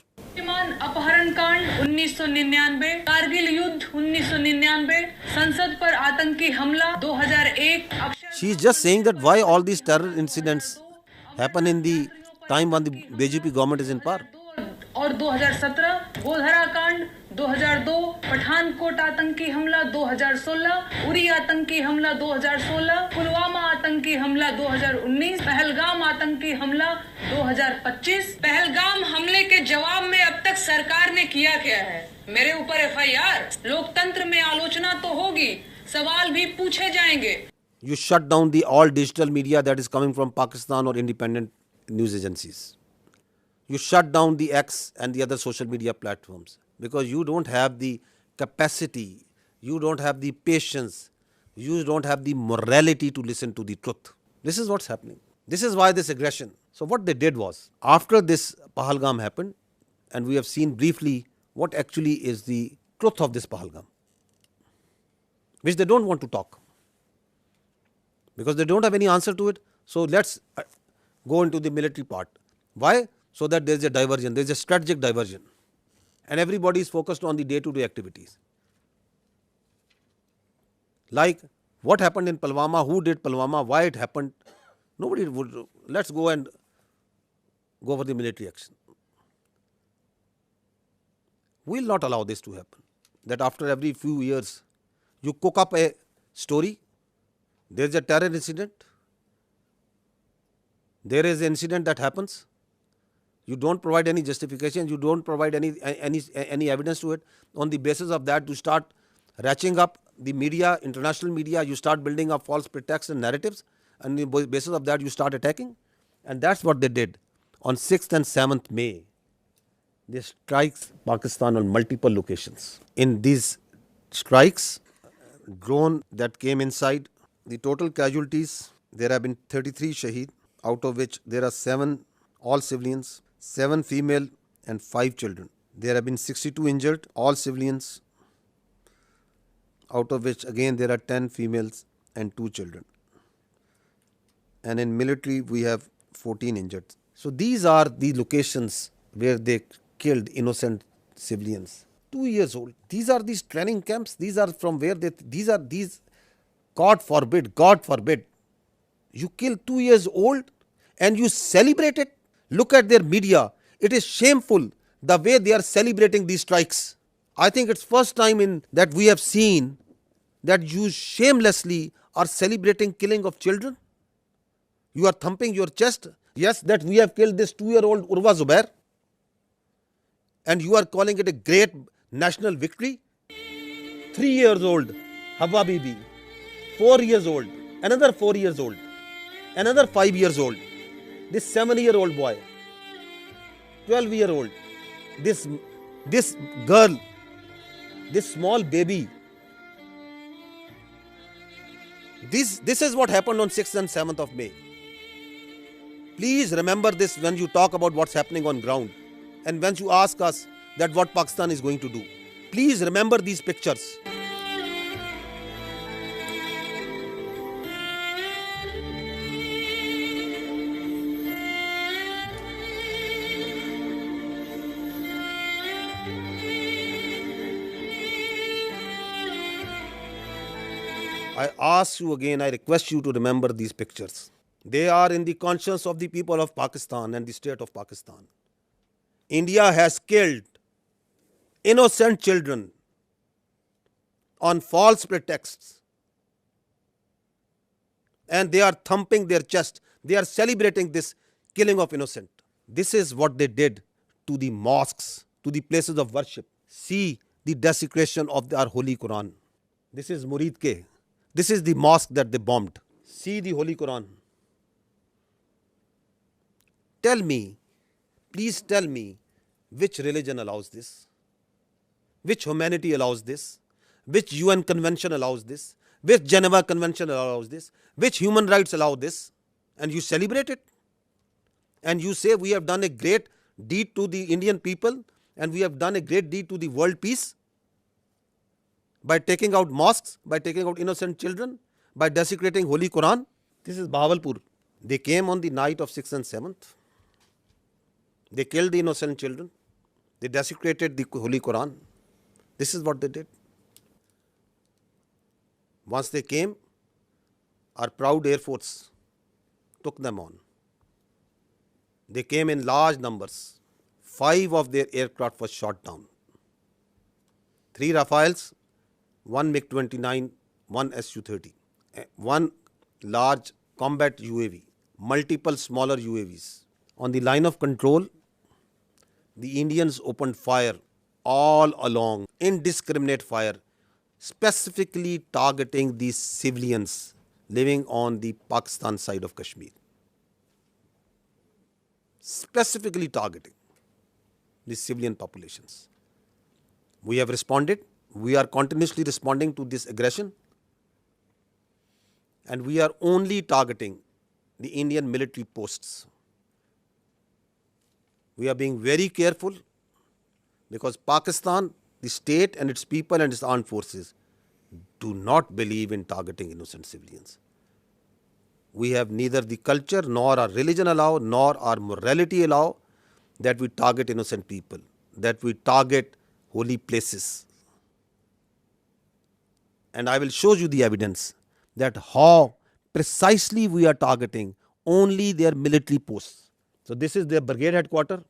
अपहरण कांड 1999, कारगिल युद्ध 1999, संसद पर आतंकी हमला 2001. She is just saying that why all these terror incidents happen in the time when the BJP government is in power. और 2017 गोधरा कांड 2002, पठानकोट आतंकी हमला 2016, उरी आतंकी हमला 2016, पुलवामा आतंकी हमला 2019, पहलगाम आतंकी हमला 2025। पहलगाम हमले के जवाब में अब तक सरकार ने किया क्या है? मेरे ऊपर FIR। लोकतंत्र में आलोचना तो होगी, सवाल भी पूछे जाएंगे। You shut down the all digital media that is coming from Pakistan or independent news agencies. You shut down the X and the other social media platforms because you don't have the capacity, you don't have the patience, you don't have the morality to listen to the truth. This is what's happening. This is why this aggression. So what they did was, after this Pahalgam happened, and we have seen briefly what actually is the truth of this Pahalgam, which they don't want to talk because they don't have any answer to it. So let's go into the military part. Why? So that there is a diversion, there is a strategic diversion, and everybody is focused on the day-to-day activities. Like what happened in Pulwama, who did Pulwama, why it happened, nobody would. Let's go and go for the military action. We will not allow this to happen. That after every few years, you cook up a story, there is a terror incident, there is an incident that happens. You don't provide any justification, you don't provide any evidence to it. On the basis of that, you start ratcheting up the media, international media, you start building up false pretexts and narratives, and on the basis of that, you start attacking. And that's what they did. On 6th and 7th May, they strikes Pakistan on multiple locations. In these strikes, drone that came inside, the total casualties, there have been 33 shaheed, out of which there are 7 all civilians, 7 female and 5 children. There have been 62 injured, all civilians, out of which again there are 10 females and 2 children. And in military we have 14 injured. So these are the locations where they killed innocent civilians. 2 years old. These are these training camps. These are from where these God forbid, you kill 2 years old and you celebrate it. Look at their media. It is shameful the way they are celebrating these strikes. I think it's first time in that we have seen that you shamelessly are celebrating killing of children. You are thumping your chest. Yes, that we have killed this 2-year-old Urwa Zubair. And you are calling it a great national victory. 3 years old Hawa Bibi. 4 years old. Another 4 years old. Another 5 years old. This 7-year-old boy, 12-year-old, this girl, this small baby. This is what happened on 6th and 7th of May. Please remember this when you talk about what's happening on ground and when you ask us that what Pakistan is going to do. Please remember these pictures. I ask you again, I request you to remember these pictures. They are in the conscience of the people of Pakistan and the state of Pakistan. India has killed innocent children on false pretexts, and they are thumping their chest. They are celebrating this killing of innocent. This is what they did to the mosques, to the places of worship. See the desecration of our Holy Quran. This is Murid Ke. This is the mosque that they bombed. See the Holy Quran. Tell me, please tell me, which religion allows this? Which humanity allows this? Which UN convention allows this? Which Geneva Convention allows this? Which human rights allow this? And you celebrate it? And you say we have done a great deed to the Indian people and we have done a great deed to the world peace by taking out mosques, by taking out innocent children, by desecrating Holy Quran. This is Bahawalpur. They came on the night of 6th and 7th. They killed the innocent children. They desecrated the Holy Quran. This is what they did. Once they came, our proud Air Force took them on. They came in large numbers. 5 of their aircraft was shot down. 3 Rafales, 1 MiG-29, 1 Su-30, 1 large combat UAV, multiple smaller UAVs. On the line of control, the Indians opened fire all along, indiscriminate fire, specifically targeting the civilians living on the Pakistan side of Kashmir. Specifically targeting the civilian populations. We have responded. We are continuously responding to this aggression. And we are only targeting the Indian military posts. We are being very careful because Pakistan, the state and its people and its armed forces do not believe in targeting innocent civilians. We have neither the culture nor our religion allow nor our morality allow that we target innocent people, that we target holy places. And I will show you the evidence that how precisely we are targeting only their military posts. So this is their brigade headquarters.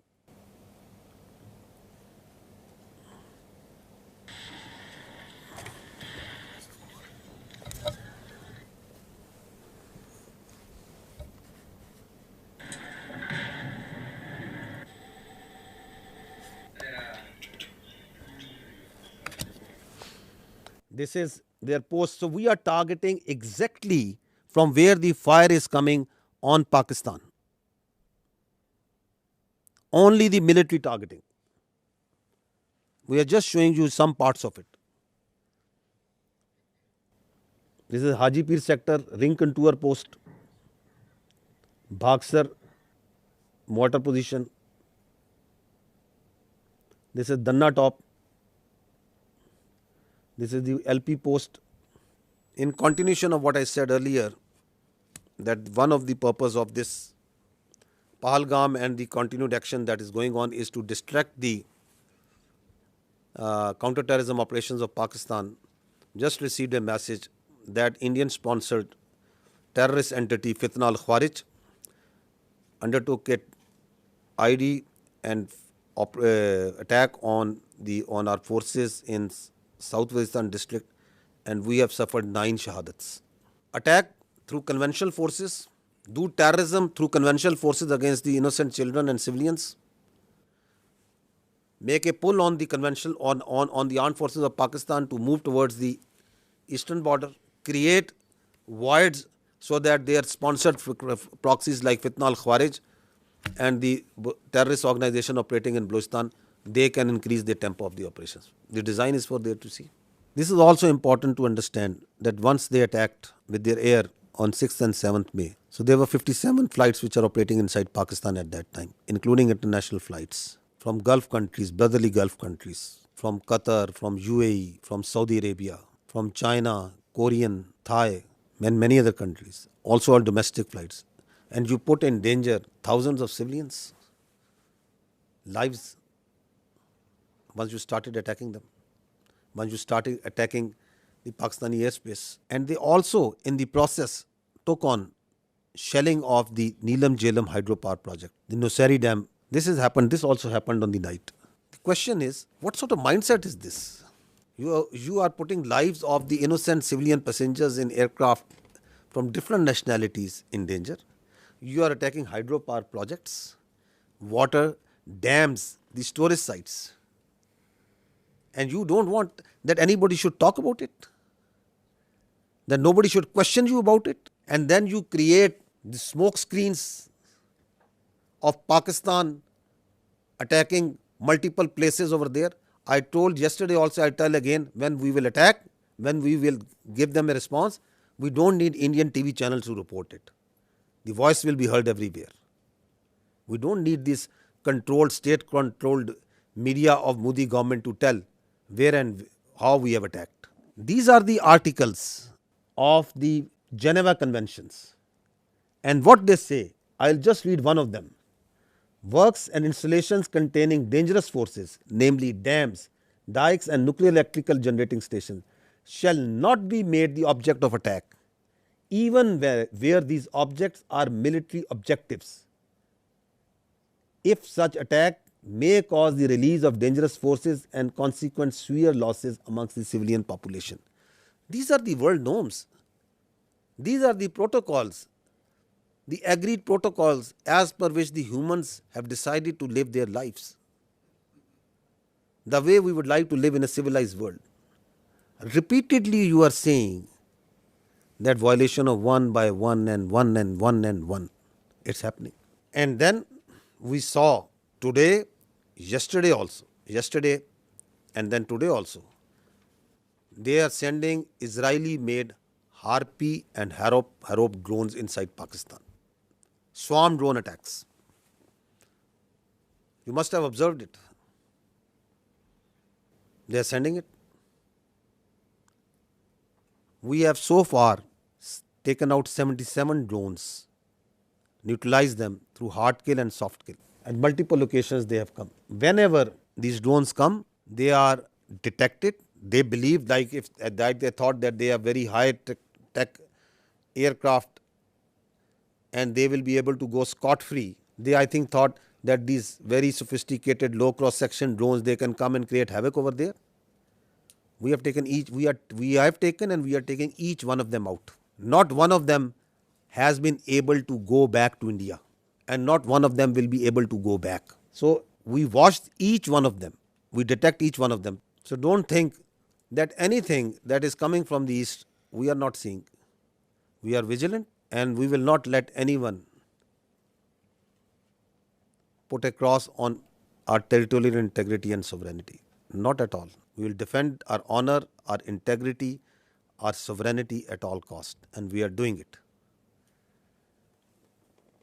This is their post. So we are targeting exactly from where the fire is coming on Pakistan. Only the military targeting. We are just showing you some parts of it. This is Hajipir sector, ring contour post, Bhagsar mortar position. This is Danna top. This is the LP post. In continuation of what I said earlier, that one of the purpose of this Pahalgam and the continued action that is going on is to distract the counter-terrorism operations of Pakistan. Just received a message that Indian-sponsored terrorist entity Fitna al-Khawarij undertook an ID and attack on our forces in South Waziristan district, and we have suffered 9 shahadats. Attack through conventional forces, do terrorism through conventional forces against the innocent children and civilians, make a pull on the conventional on the armed forces of Pakistan to move towards the eastern border, create voids so that their sponsored proxies like Fitna al-Khawarij and the terrorist organization operating in Balochistan, they can increase the tempo of the operations. The design is for there to see. This is also important to understand that once they attacked with their air on 6th and 7th May, so there were 57 flights which are operating inside Pakistan at that time, including international flights from Gulf countries, brotherly Gulf countries, from Qatar, from UAE, from Saudi Arabia, from China, Korean, Thai, and many other countries, also on domestic flights. And you put in danger thousands of civilians' lives once you started attacking them, once you started attacking the Pakistani airspace. And they also, in the process, took on shelling of the Neelam Jhelum hydropower project, the Nusari Dam. This also happened on the night. The question is, what sort of mindset is this? You are putting lives of the innocent civilian passengers in aircraft from different nationalities in danger. You are attacking hydropower projects, water, dams, the storage sites. And you don't want that anybody should talk about it, that nobody should question you about it. And then you create the smoke screens of Pakistan attacking multiple places over there. I told yesterday also, I tell again, when we will attack, when we will give them a response, we don't need Indian TV channels to report it. The voice will be heard everywhere. We don't need this controlled, state-controlled media of Modi government to tell where and how we have attacked. These are the articles of the Geneva Conventions. And what they say, I'll just read one of them. Works and installations containing dangerous forces, namely dams, dikes and nuclear electrical generating stations, shall not be made the object of attack, even where these objects are military objectives, if such attack may cause the release of dangerous forces and consequent severe losses amongst the civilian population. These are the world norms. These are the protocols, the agreed protocols as per which the humans have decided to live their lives, the way we would like to live in a civilized world. Repeatedly you are saying that violation of one by one and one and one and one. It's happening. And then we saw today, yesterday and then today also, they are sending Israeli-made Harpy and Harop drones inside Pakistan. Swarm drone attacks. You must have observed it. They are sending it. We have so far taken out 77 drones, neutralized them through hard kill and soft kill. At multiple locations they have come. Whenever these drones come, they are detected. They believe, like if they thought that they are very high tech aircraft and they will be able to go scot-free. They, I think, thought that these very sophisticated low cross-section drones, they can come and create havoc over there. We have taken we are taking each one of them out. Not one of them has been able to go back to India, and not one of them will be able to go back. So we watched each one of them. We detect each one of them. So don't think that anything that is coming from the east we are not seeing. We are vigilant, and we will not let anyone put a cross on our territorial integrity and sovereignty. Not at all. We will defend our honor, our integrity, our sovereignty at all cost, and we are doing it.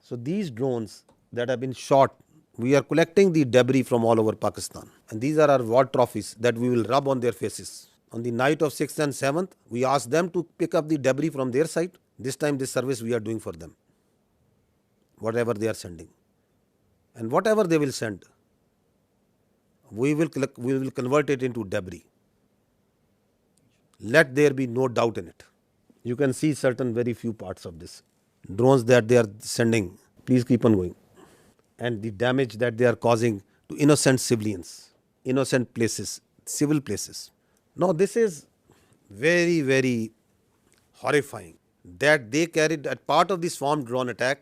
So these drones that have been shot, we are collecting the debris from all over Pakistan, and these are our war trophies that we will rub on their faces. On the night of 6th and 7th, we asked them to pick up the debris from their side. This time this service we are doing for them, whatever they are sending. And whatever they will send, we will convert it into debris. Let there be no doubt in it. You can see certain very few parts of this. Drones that they are sending, please keep on going. And the damage that they are causing to innocent civilians, innocent places, civil places. Now this is very, very horrifying that they carried, as part of the swarm drone attack,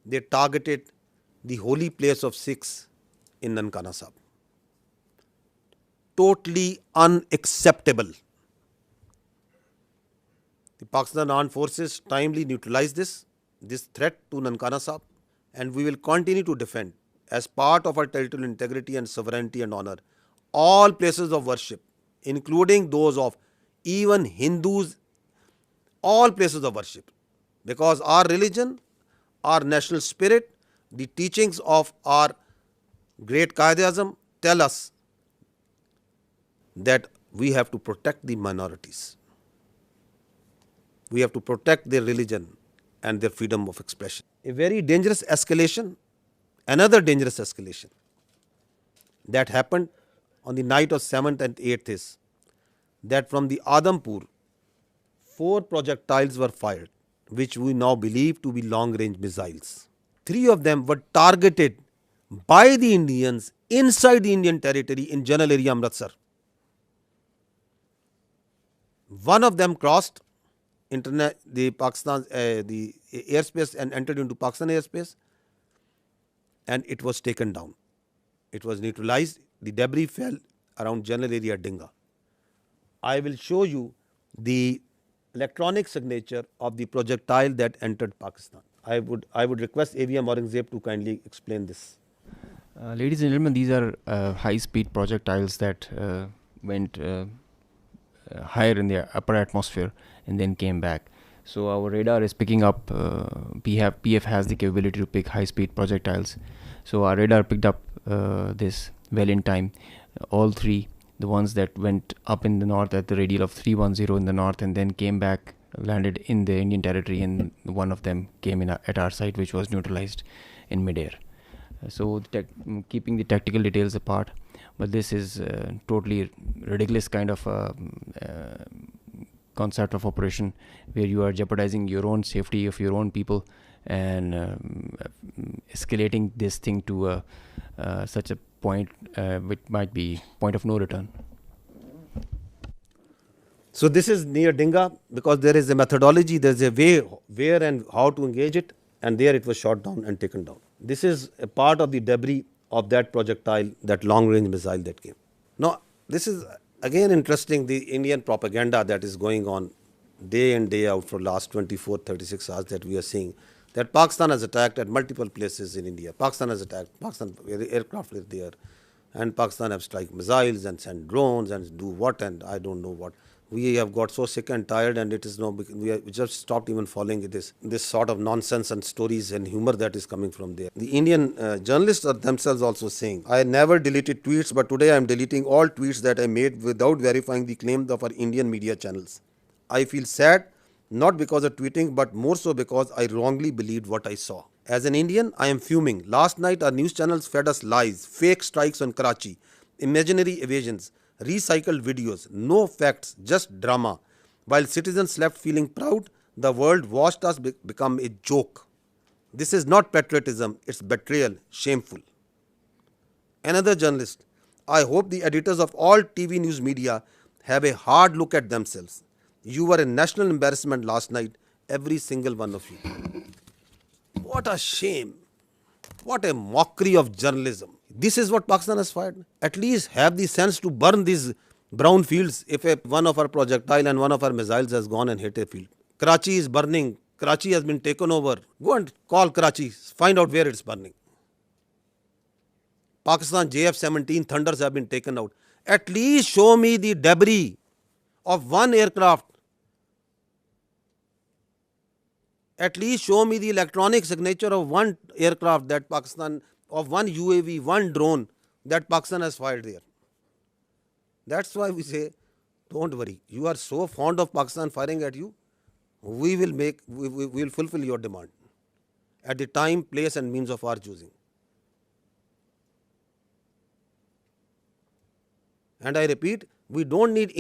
they targeted the holy place of Sikhs in Nankana Sahib. Totally unacceptable. The Pakistan Armed Forces timely neutralized this threat to Nankana Sahib, and we will continue to defend, as part of our territorial integrity and sovereignty and honor, all places of worship, including those of even Hindus, all places of worship, because our religion, our national spirit, the teachings of our great Qaid-e-Azam tell us that we have to protect the minorities. We have to protect their religion and their freedom of expression. A very dangerous escalation, another dangerous escalation that happened on the night of 7th and 8th is that from the Adampur, 4 projectiles were fired, which we now believe to be long-range missiles. 3 of them were targeted by the Indians inside the Indian territory in general area Amritsar. 1 of them crossed the Pakistan the airspace and entered into Pakistan airspace, and it was taken down. It was neutralized. The debris fell around general area Dinga. I will show you the electronic signature of the projectile that entered Pakistan. I would request AVM Aurangzeb to kindly explain this. Ladies and gentlemen, these are high-speed projectiles that went higher in the upper atmosphere and then came back. So our radar is picking up, PF has the capability to pick high-speed projectiles. So our radar picked up this well in time. All 3, the ones that went up in the north at the radial of 310 in the north and then came back, landed in the Indian territory, and one of them came in at our site, which was neutralized in midair. So keeping the tactical details apart, but this is totally ridiculous kind of concept of operation where you are jeopardizing your own safety of your own people and escalating this thing to such a point which might be point of no return. So this is near Dinga, because there is a methodology, there is a way where and how to engage it, and there it was shot down and taken down. This is a part of the debris of that projectile, that long-range missile that came. Now, this is again interesting, the Indian propaganda that is going on day in, day out for last 24, 36 hours that we are seeing, that Pakistan has attacked at multiple places in India. Pakistan has attacked, Pakistan aircraft is there, and Pakistan have strike missiles and send drones and do what and I don't know what. We have got so sick and tired, and it is no, we just stopped even following this sort of nonsense and stories and humor that is coming from there. The Indian journalists are themselves also saying, I never deleted tweets, but today I am deleting all tweets that I made without verifying the claims of our Indian media channels. I feel sad, not because of tweeting, but more so because I wrongly believed what I saw. As an Indian, I am fuming. Last night our news channels fed us lies, fake strikes on Karachi, imaginary evasions, recycled videos, no facts, just drama. While citizens left feeling proud, the world watched us become a joke. This is not patriotism, it's betrayal, shameful. Another journalist, I hope the editors of all TV news media have a hard look at themselves. You were a national embarrassment last night, every single one of you. What a shame. What a mockery of journalism. This is what Pakistan has fired. At least have the sense to burn these brown fields if one of our projectile and one of our missiles has gone and hit a field. Karachi is burning. Karachi has been taken over. Go and call Karachi. Find out where it's burning. Pakistan JF-17 Thunders have been taken out. At least show me the debris of one aircraft. At least show me the electronic signature of one aircraft that Pakistan, of one UAV, one drone that Pakistan has fired there. That's why we say, don't worry. You are so fond of Pakistan firing at you, we will fulfill your demand at the time, place and means of our choosing. And I repeat, we don't need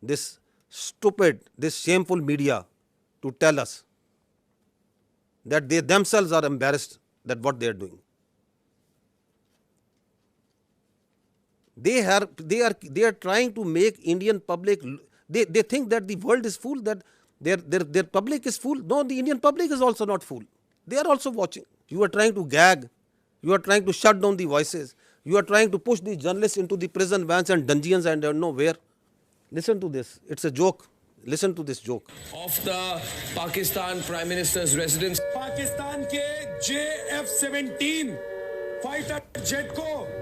this stupid, this shameful media to tell us that they themselves are embarrassed that what they are doing. They are trying to make Indian public, they think that the world is fool, that their public is fool. No, the Indian public is also not fool. They are also watching. You are trying to gag. You are trying to shut down the voices. You are trying to push the journalists into the prison vans and dungeons and don't know where. Listen to this. It's a joke. Listen to this joke. Of the Pakistan Prime Minister's residence. Pakistan के JF-17 fighter jet को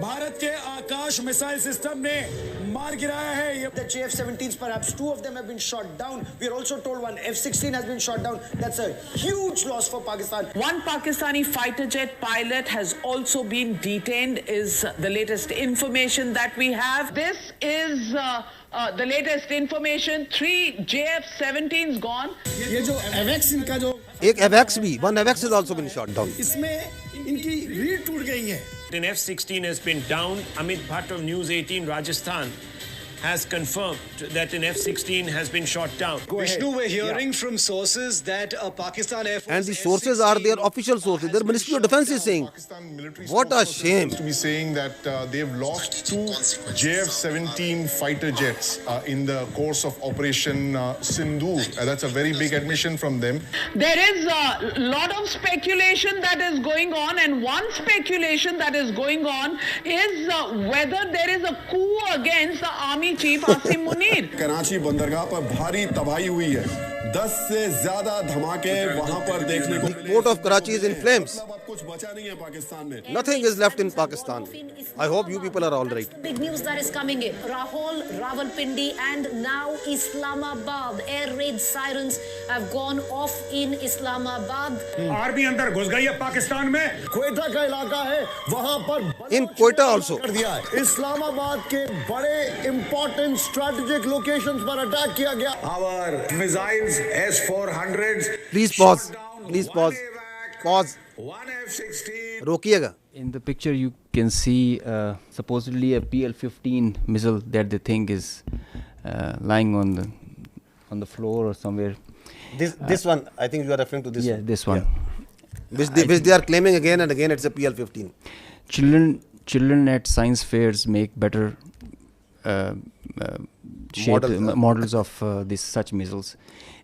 भारत के आकाश missile system ने मार गिराया है. The JF-17s, perhaps 2 of them have been shot down. We are also told one F-16 has been shot down. That's a huge loss for Pakistan. One Pakistani fighter jet pilot has also been detained, is the latest information that we have. This is the latest information. 3 JF-17s gone. ये जो AVAX इनका जो एक AVAX भी, one AVAX has also been shot down. इसमें इनकी रीढ़ टूट गई है. An F-16 has been down. Amit Bhatt of News 18 Rajasthan has confirmed that an F-16 has been shot down. Vishnu, we're hearing from sources that Pakistan Air Force And the sources are their official sources. Their Ministry of Defense is saying, what a shame. To be saying that they've lost 2 JF-17 fighter jets in the course of Operation Sindoor. That's a very big admission from them. There is a lot of speculation that is going on, and one speculation that is going on is whether there is a coup against the Army Chief Asim Munir. Karachi बंदरगाह पर भारी तबाही हुई है 10 से ज्यादा धमाके वहां पर देखने को The port of Karachi is in flames. अब कुछ बचा नहीं है पाकिस्तान में Nothing is left in Pakistan. I hope you people are all right. Big news that is coming in. Rahul, Rawalpindi and now Islamabad. Air raid sirens have gone off in Islamabad. Army अंदर घुस गई है पाकिस्तान में क्वेटा का इलाका है वहां पर In Quetta also. कर दिया है इस्लामाबाद के बड़े इंपॉर्टेंट स्ट्रेटेजिक लोकेशंस पर अटैक किया गया our missiles S-400s Please pause. Please pause. Pause. रोकिएगा. In the picture, you can see supposedly a PL-15 missile that they think is lying on the floor or somewhere. This one, I think you are referring to this one. Yeah, this one. Yeah. Which they are claiming again and again it's a PL-15. Children at science fairs make better models of such missiles.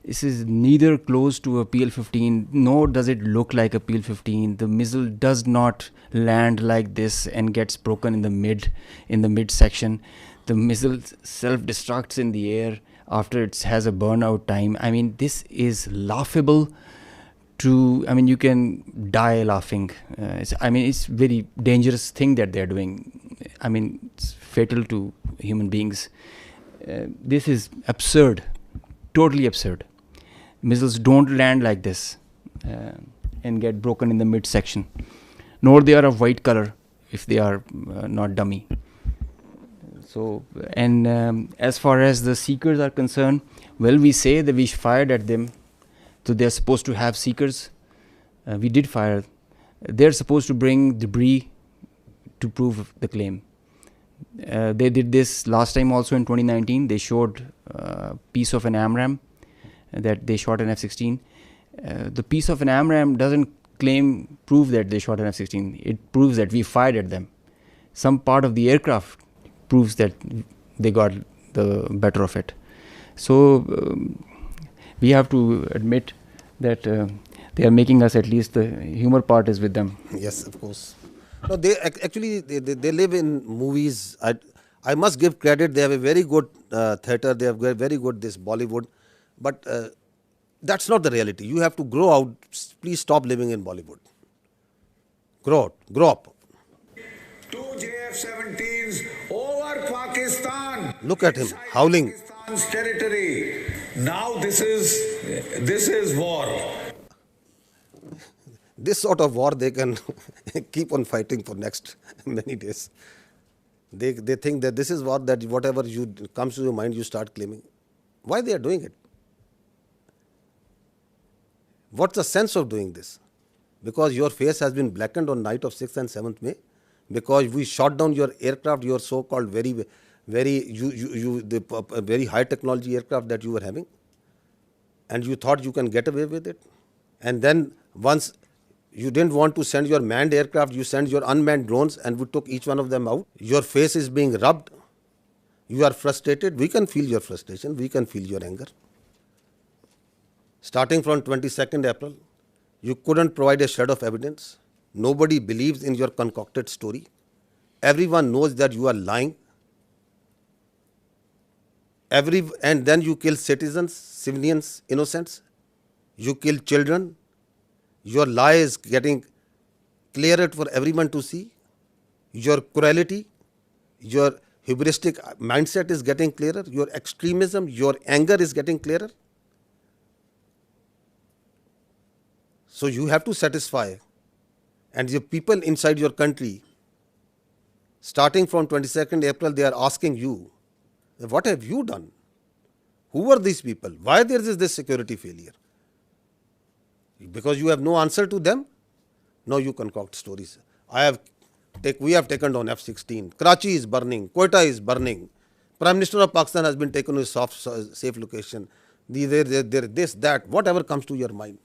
This is neither close to a PL-15, nor does it look like a PL-15. The missile does not land like this and gets broken in the mid section. The missile self-destructs in the air after it has a burnout time. I mean, this is laughable. You can die laughing. It's very dangerous thing that they're doing. It's fatal to human beings. This is absurd, totally absurd. Missiles don't land like this and get broken in the midsection, nor they are of white color if they are not dummy. So, and as far as the seekers are concerned, well, we say that we fired at them. So they're supposed to have seekers. We did fire. They're supposed to bring debris to prove the claim. They did this last time also in 2019. They showed a piece of an AMRAAM that they shot an F-16. The piece of an AMRAAM doesn't prove that they shot an F-16. It proves that we fired at them. Some part of the aircraft proves that they got the better of it. So we have to admit that they are making us, at least the humor part is with them. Yes, of course. No, they actually they live in movies. I must give credit. They have a very good theatre. They have very good this Bollywood, but that's not the reality. You have to grow out. Please stop living in Bollywood. Grow up. 2 JF-17s over Pakistan. Look at him howling. Pakistan's territory. Now this is war. This sort of war they can keep on fighting for next many days. They think that this is war, that whatever comes to your mind you start claiming. Why they are doing it? What's the sense of doing this? Because your face has been blackened on night of 6th and 7th May. Because we shot down your aircraft, your so-called very high technology aircraft that you were having, and you thought you can get away with it. And then once you didn't want to send your manned aircraft, you sent your unmanned drones, and we took each one of them out. Your face is being rubbed. You are frustrated. We can feel your frustration. We can feel your anger. Starting from 22nd April, you couldn't provide a shred of evidence. Nobody believes in your concocted story. Everyone knows that you are lying. And then you kill citizens, civilians, innocents. You kill children. Your lie is getting clearer for everyone to see. Your cruelty, your hubristic mindset is getting clearer. Your extremism, your anger is getting clearer. So you have to satisfy. And the people inside your country, starting from 22nd April, they are asking you, what have you done? Who are these people? Why there is this security failure? Because you have no answer to them? No, you concoct stories. We have taken down F-16. Karachi is burning. Quetta is burning. Prime Minister of Pakistan has been taken to a safe location. This, that, whatever comes to your mind.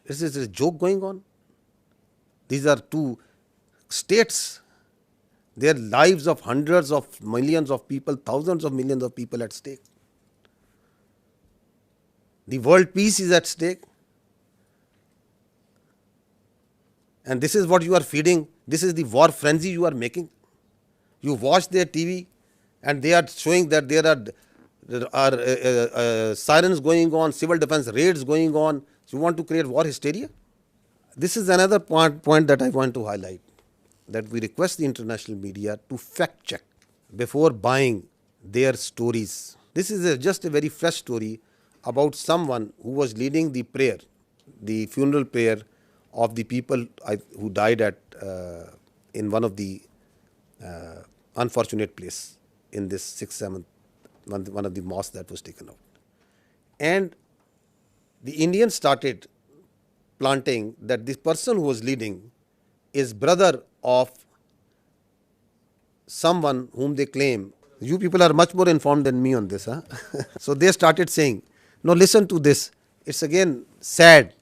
Is this a joke going on? These are two states. Their lives of hundreds of millions of people, thousands of millions of people at stake. The world peace is at stake. And this is what you are feeding. This is the war frenzy you are making. You watch their TV and they are showing that there are sirens going on, civil defense raids going on. So you want to create war hysteria? This is another point that I want to highlight, that we request the international media to fact check before buying their stories. This is just a very fresh story about someone who was leading the prayer, the funeral prayer of the people who died in one of the unfortunate place in this 6th, 7th, one of the mosques that was taken out. And the Indians started planting that this person who was leading is brother of someone whom they claim. You people are much more informed than me on this. Huh? So they started saying, no, listen to this. It's again sad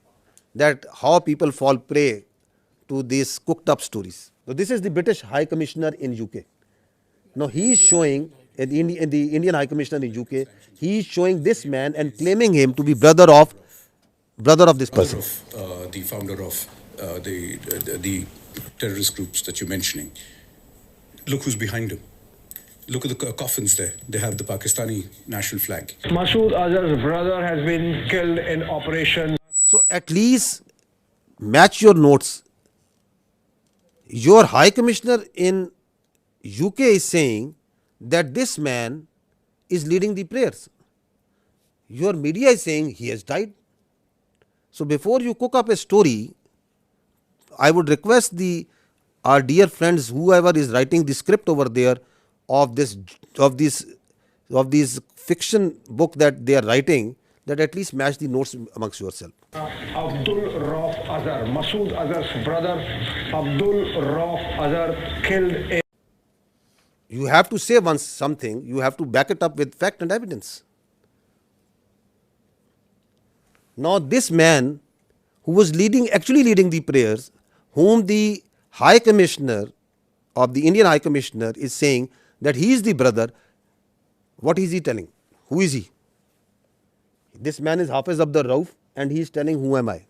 that how people fall prey to these cooked up stories. So this is the British High Commissioner in UK. Now he is showing, the Indian High Commissioner in UK, he is showing this man and claiming him to be brother of this person. The founder of the terrorist groups that you're mentioning. Look who's behind him. Look at the coffins there. They have the Pakistani national flag. Masood Azhar's brother has been killed in operation. So at least match your notes. Your High Commissioner in UK is saying that this man is leading the prayers. Your media is saying he has died. So before you cook up a story, I would request our dear friends, whoever is writing the script over there of this fiction book that they are writing, that at least match the notes amongst yourself. Abdul Rauf Azhar, Masood Azhar's brother, Abdul Rauf Azhar killed in. You have to say once something, you have to back it up with fact and evidence. Now this man who was actually leading the prayers, whom the High Commissioner of the Indian High Commissioner is saying that he is the brother, what is he telling? Who is he? This man is Hafiz Abdul Rauf and he is telling who am I?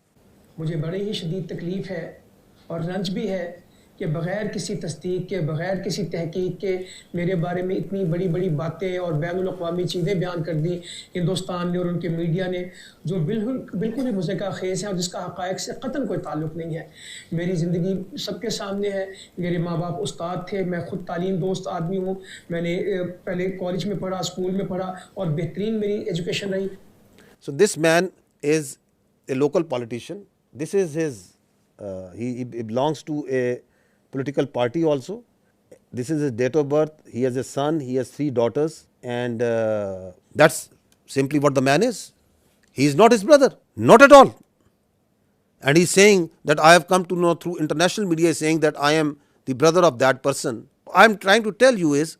मुझे बड़ी ही शदीद तकलीफ है और रंज भी है कि बग़ैर किसी तस्दीक के, बग़ैर किसी तहकीक के मेरे बारे में इतनी बड़ी बड़ी बातें और बैनुल-अक़वामी चीज़ें बयान कर दी हिंदुस्तान ने और उनके मीडिया ने, जो बिल्कुल ही मुज़क्का ख़ेज़ है और जिसका हक़ाइक़ से क़तन कोई ताल्लुक़ नहीं है। मेरी ज़िंदगी सबके सामने है। मेरे माँ बाप उस्ताद थे, मैं ख़ुद तालीम दोस्त आदमी हूँ। मैंने पहले कॉलेज में पढ़ा, स्कूल में पढ़ा और बेहतरीन मेरी एजुकेशन रही। So this man is a local politician. This is his, he belongs to a political party also. This is his date of birth. He has a son, he has 3 daughters, and that's simply what the man is. He is not his brother, not at all. And he's saying that I have come to know through international media, saying that I am the brother of that person. I'm trying to tell you is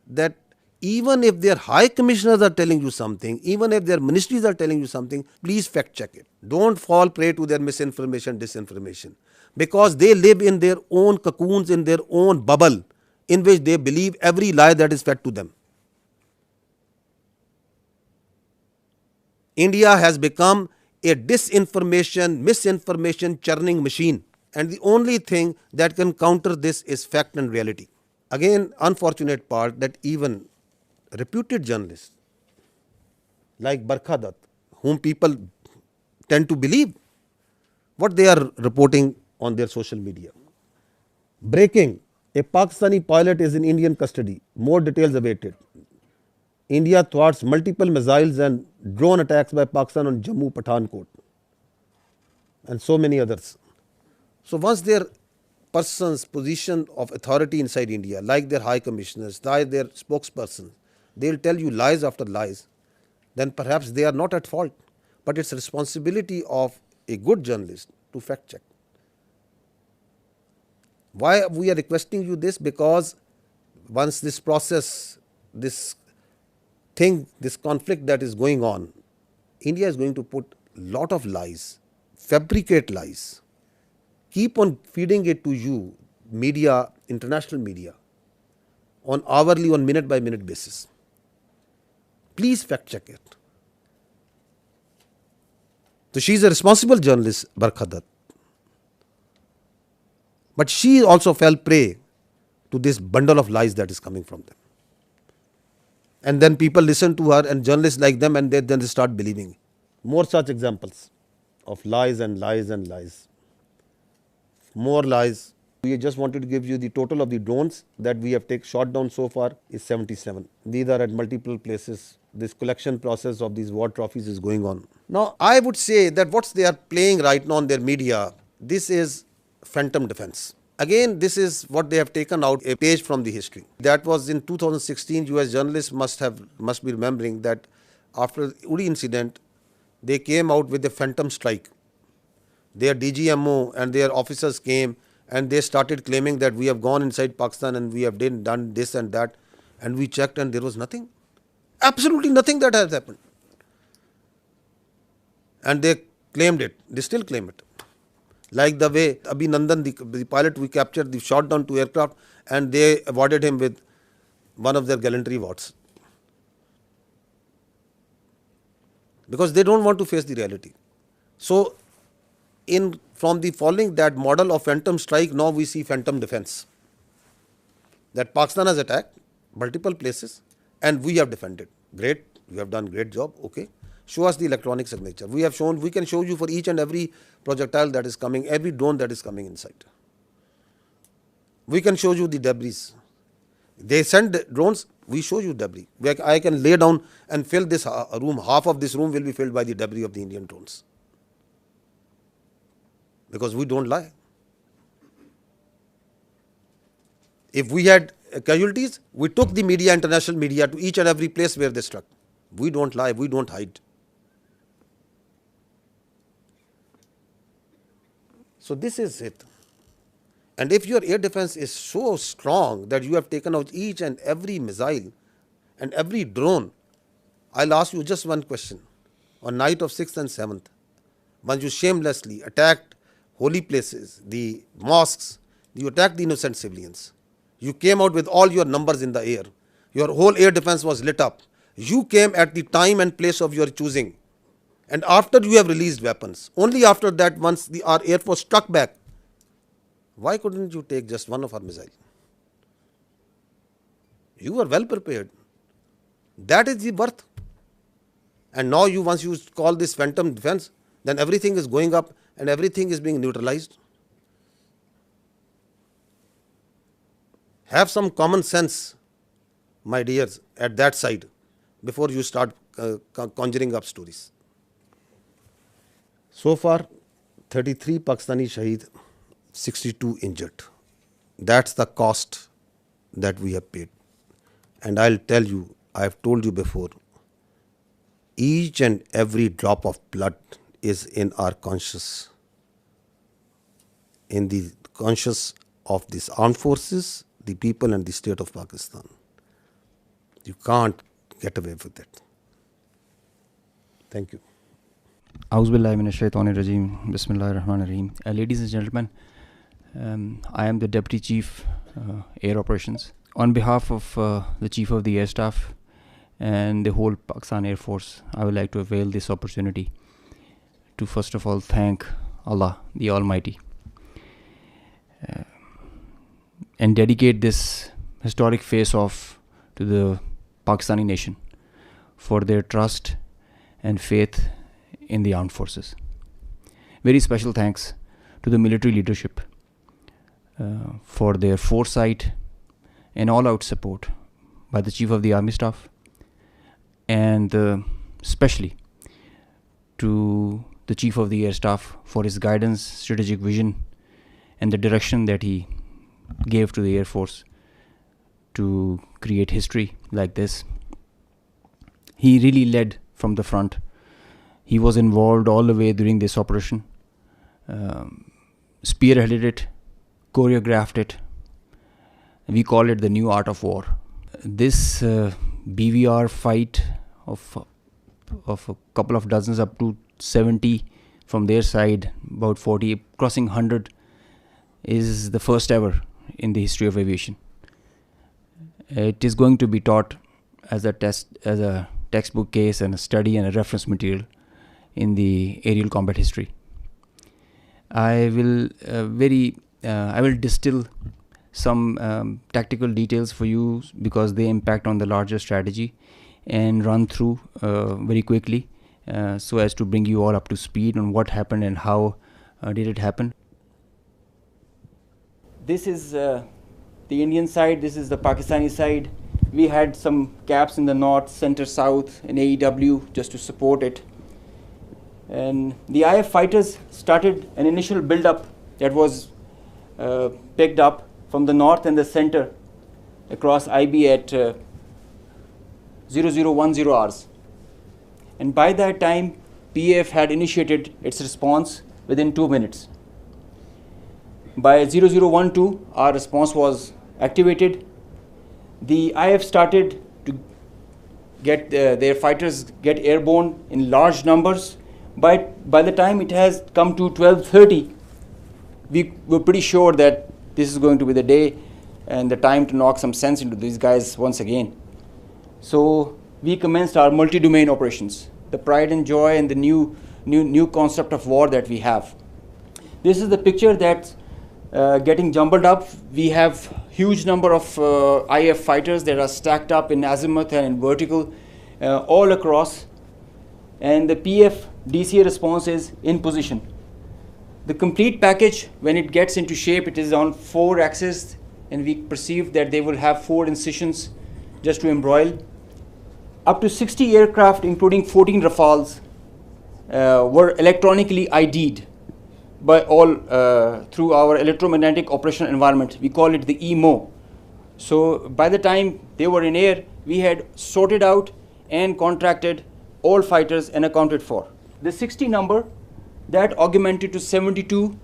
that even if their high commissioners are telling you something, even if their ministries are telling you something, please fact check it. Don't fall prey to their misinformation, disinformation, because they live in their own cocoons, in their own bubble, in which they believe every lie that is fed to them. India has become a disinformation, misinformation churning machine, and the only thing that can counter this is fact and reality. Again, unfortunate part that even reputed journalists like Barkha Dutt, whom people tend to believe what they are reporting on their social media. Breaking: a Pakistani pilot is in Indian custody. More details awaited. India thwarts multiple missiles and drone attacks by Pakistan on Jammu, Pathankot, and so many others. So once their persons position of authority inside India, like their high commissioners, like their spokespersons, they'll tell you lies after lies, then perhaps they are not at fault. But it's a responsibility of a good journalist to fact check. Why we are requesting you this? Because once this process, this thing, this conflict that is going on, India is going to put lot of lies, fabricate lies, keep on feeding it to you, media, international media, on hourly, on minute by minute basis. Please fact check it. So she is a responsible journalist, Barkha Dutt. But she also fell prey to this bundle of lies that is coming from them. And then people listen to her and journalists like them, and then they start believing. More such examples of lies and lies and lies. More lies. We just wanted to give you the total of the drones that we have shot down so far is 77. These are at multiple places. This collection process of these war trophies is going on. Now, I would say that what they are playing right now on their media, this is phantom defense. Again, this is what they have taken out a page from the history. That was in 2016. US journalists must be remembering that after the Uri incident, they came out with a phantom strike. Their DGMO and their officers came and they started claiming that we have gone inside Pakistan and we have done this and that, and we checked and there was nothing. Absolutely nothing that has happened. And they claimed it. They still claim it. Like the way Abhinandan, the pilot we captured, they shot down 2 aircraft and they awarded him with one of their gallantry awards. Because they don't want to face the reality. So, from the following that model of phantom strike, now we see phantom defense. That Pakistan has attacked multiple places and we have defended. Great, we have done great job, okay. Show us the electronic signature. We can show you for each and every projectile that is coming, every drone that is coming inside. We can show you the debris. They send drones, we show you debris. I can lay down and fill this room, half of this room will be filled by the debris of the Indian drones. Because we don't lie. If we had casualties, we took the media, international media, to each and every place where they struck. We don't lie, we don't hide. So this is it. And if your air defense is so strong that you have taken out each and every missile and every drone, I'll ask you just one question. On night of 6th and 7th, once you shamelessly attacked holy places, the mosques, you attacked the innocent civilians. You came out with all your numbers in the air. Your whole air defense was lit up. You came at the time and place of your choosing. And after you have released weapons, only after that, once our air force struck back, why couldn't you take just one of our missiles? You were well prepared. That is the worth. And now once you call this phantom defense, then everything is going up and everything is being neutralized. Have some common sense, my dears, at that side before you start conjuring up stories. So far, 33 Pakistani Shaheed, 62 injured. That's the cost that we have paid. And I'll tell you, I have told you before, each and every drop of blood is in our conscience, in the conscience of these armed forces, the people and the state of Pakistan. You can't get away with it. Thank you. Auzubillahi minash shaitanir rajeem. Bismillahir Rahmanir Rahim. Ladies and gentlemen, I am the Deputy Chief Air Operations. On behalf of the Chief of the Air Staff and the whole Pakistan Air Force, I would like to avail this opportunity to first of all thank Allah, the Almighty, and dedicate this historic face-off to the Pakistani nation for their trust and faith in the armed forces. Very special thanks to the military leadership for their foresight and all-out support by the Chief of the Army Staff, and especially to the Chief of the Air Staff for his guidance, strategic vision, and the direction that he gave to the Air Force to create history like this. He really led from the front. He was involved all the way during this operation, spearheaded it, choreographed it, We call it the new art of war. This BVR fight of a couple of dozens up to 70 from their side, about 40, crossing 100, is the first ever in the history of aviation. It is going to be taught as a textbook case and a study and a reference material in the aerial combat history. I will distill some tactical details for you because they impact on the larger strategy, and run through very quickly so as to bring you all up to speed on what happened and how did it happen. This is the Indian side, this is the Pakistani side. We had some caps in the north, center, south, and AEW just to support it. And the IF fighters started an initial build-up that was picked up from the north and the center across IB at 0010 hours. And by that time, PAF had initiated its response within 2 minutes. By 0012, our response was activated. The IF started to get their fighters get airborne in large numbers. By the time it has come to 12:30, we were pretty sure that this is going to be the day and the time to knock some sense into these guys once again. So we commenced our multi-domain operations, the pride and joy and the new concept of war that we have. This is the picture that's getting jumbled up. We have huge number of IF fighters that are stacked up in azimuth and in vertical all across, and the PF DCA response is in position. The complete package, when it gets into shape, it is on 4 axes, and we perceive that they will have 4 incisions just to embroil. Up to 60 aircraft, including 14 Rafales, were electronically ID'd by all through our electromagnetic operational environment. We call it the EMO. So by the time they were in air, we had sorted out and contracted all fighters and accounted for. The 60 number, that augmented to 72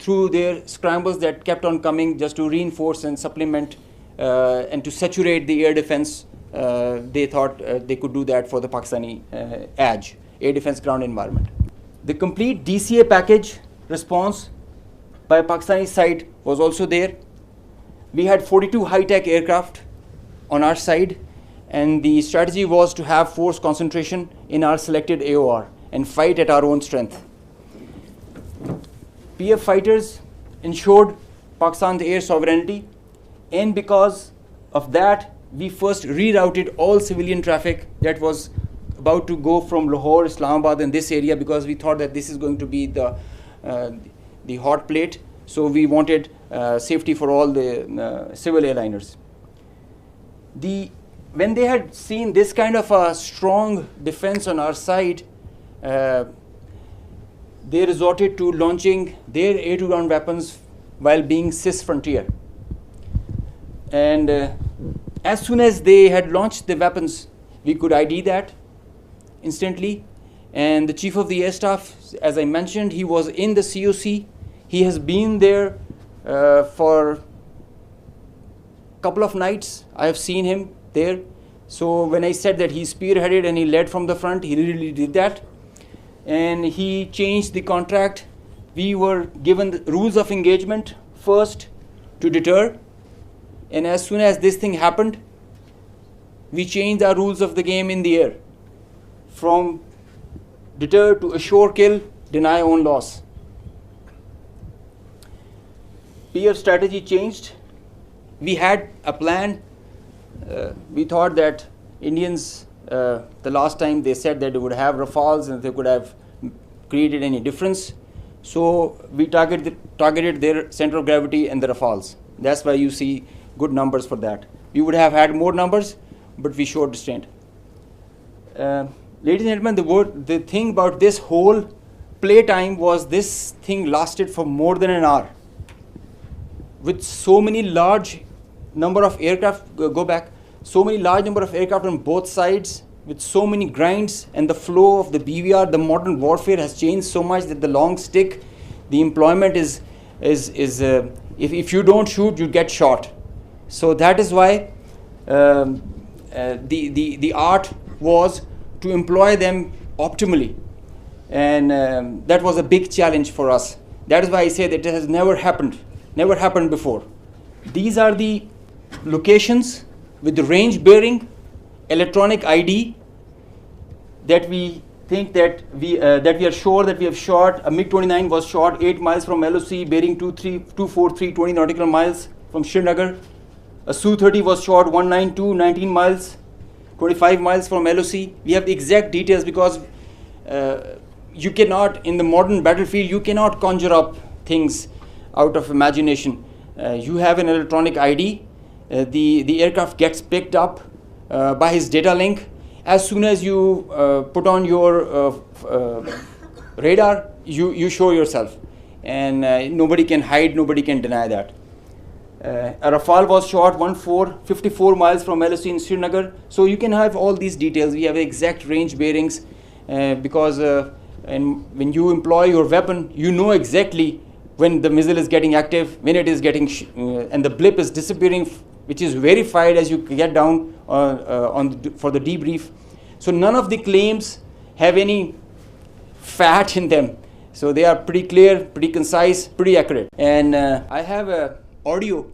through their scrambles that kept on coming just to reinforce and supplement and to saturate the air defense. They thought they could do that for the Pakistani ADGE, air defense ground environment. The complete DCA package response by Pakistani side was also there. We had 42 high-tech aircraft on our side, and the strategy was to have force concentration in our selected AOR and fight at our own strength. PF fighters ensured Pakistan's air sovereignty, and because of that, we first rerouted all civilian traffic that was about to go from Lahore, Islamabad, and this area, because we thought that this is going to be the hot plate. So we wanted safety for all the civil airliners. When they had seen this kind of a strong defense on our side, they resorted to launching their air-to-ground weapons while being cis frontier. And as soon as they had launched the weapons, we could ID that instantly. And the Chief of the Air Staff, as I mentioned, he was in the COC. He has been there for a couple of nights. I have seen him there. So when I said that he spearheaded and he led from the front, he really did that. And he changed the contract. We were given the rules of engagement first to deter. And as soon as this thing happened, we changed our rules of the game in the air. From deter to assure kill, deny own loss. PF strategy changed. We had a plan. We thought that Indians, the last time they said that they would have Rafales and they could have created any difference. So we targeted their center of gravity and the Rafales. That's why you see good numbers for that. We would have had more numbers, but we showed restraint. Ladies and gentlemen, the thing about this whole playtime was this thing lasted for more than an hour. With so many large number of aircraft, so many large number of aircraft on both sides, with so many grinds, and the flow of the BVR, the modern warfare has changed so much that the long stick, the employment is if you don't shoot, you get shot. So that is why the art was to employ them optimally, and that was a big challenge for us. That is why I say that it has never happened before. These are the locations with the range bearing, electronic ID, that we think that we are sure that we have shot. A MiG-29 was shot 8 miles from LOC, bearing 243 nautical miles from Srinagar. A Su-30 was shot 19 miles, 25 miles from LOC. We have the exact details because you cannot, in the modern battlefield, you cannot conjure up things out of imagination. You have an electronic ID. The aircraft gets picked up by his data link. As soon as you put on your radar, you show yourself, and nobody can hide, nobody can deny that. A Rafale was shot 54 miles from LSC in Srinagar. So you can have all these details. We have exact range bearings because when you employ your weapon, you know exactly when the missile is getting active, when it is getting, and the blip is disappearing, which is verified as you get down for the debrief. So none of the claims have any fat in them. So they are pretty clear, pretty concise, pretty accurate. And I have a audio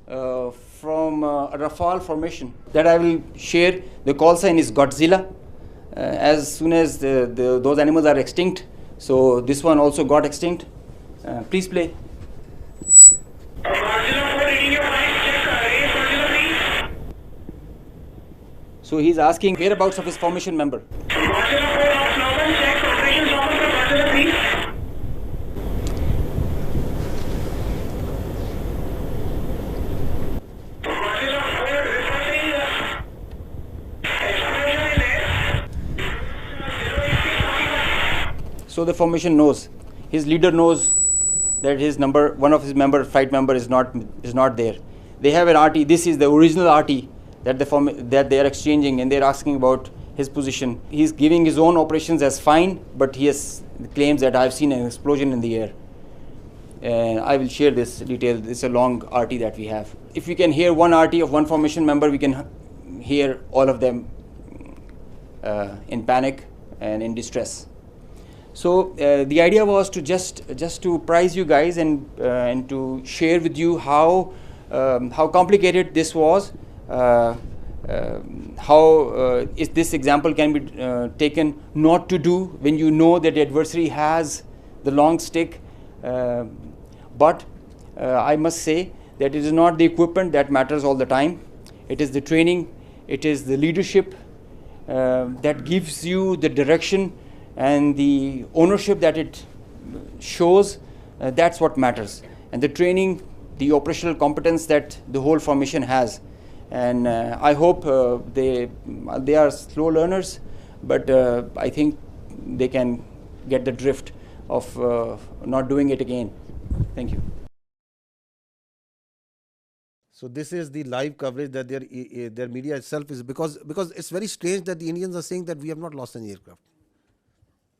from a Rafale formation that I will share. The call sign is Godzilla. As soon as those animals are extinct, so this one also got extinct. Please play. So he's asking whereabouts of his formation member. So the formation knows, his leader knows that his number, one of his flight member is not there. They have an RT. This is the original RT that they are exchanging, and they're asking about his position. He's giving his own operations as fine, but he has claims that I've seen an explosion in the air. And I will share this detail. It's a long RT that we have. If we can hear one RT of one formation member, we can hear all of them in panic and in distress. So the idea was to just to prize you guys and to share with you how complicated this was, how this example can be taken not to do when you know that the adversary has the long stick. But I must say that it is not the equipment that matters all the time. It is the training, it is the leadership that gives you the direction and the ownership that it shows. That's what matters. And the training, the operational competence that the whole formation has. And I hope they are slow learners, but I think they can get the drift of not doing it again. Thank you. So this is the live coverage that their media itself is, because it's very strange that the Indians are saying that we have not lost any aircraft.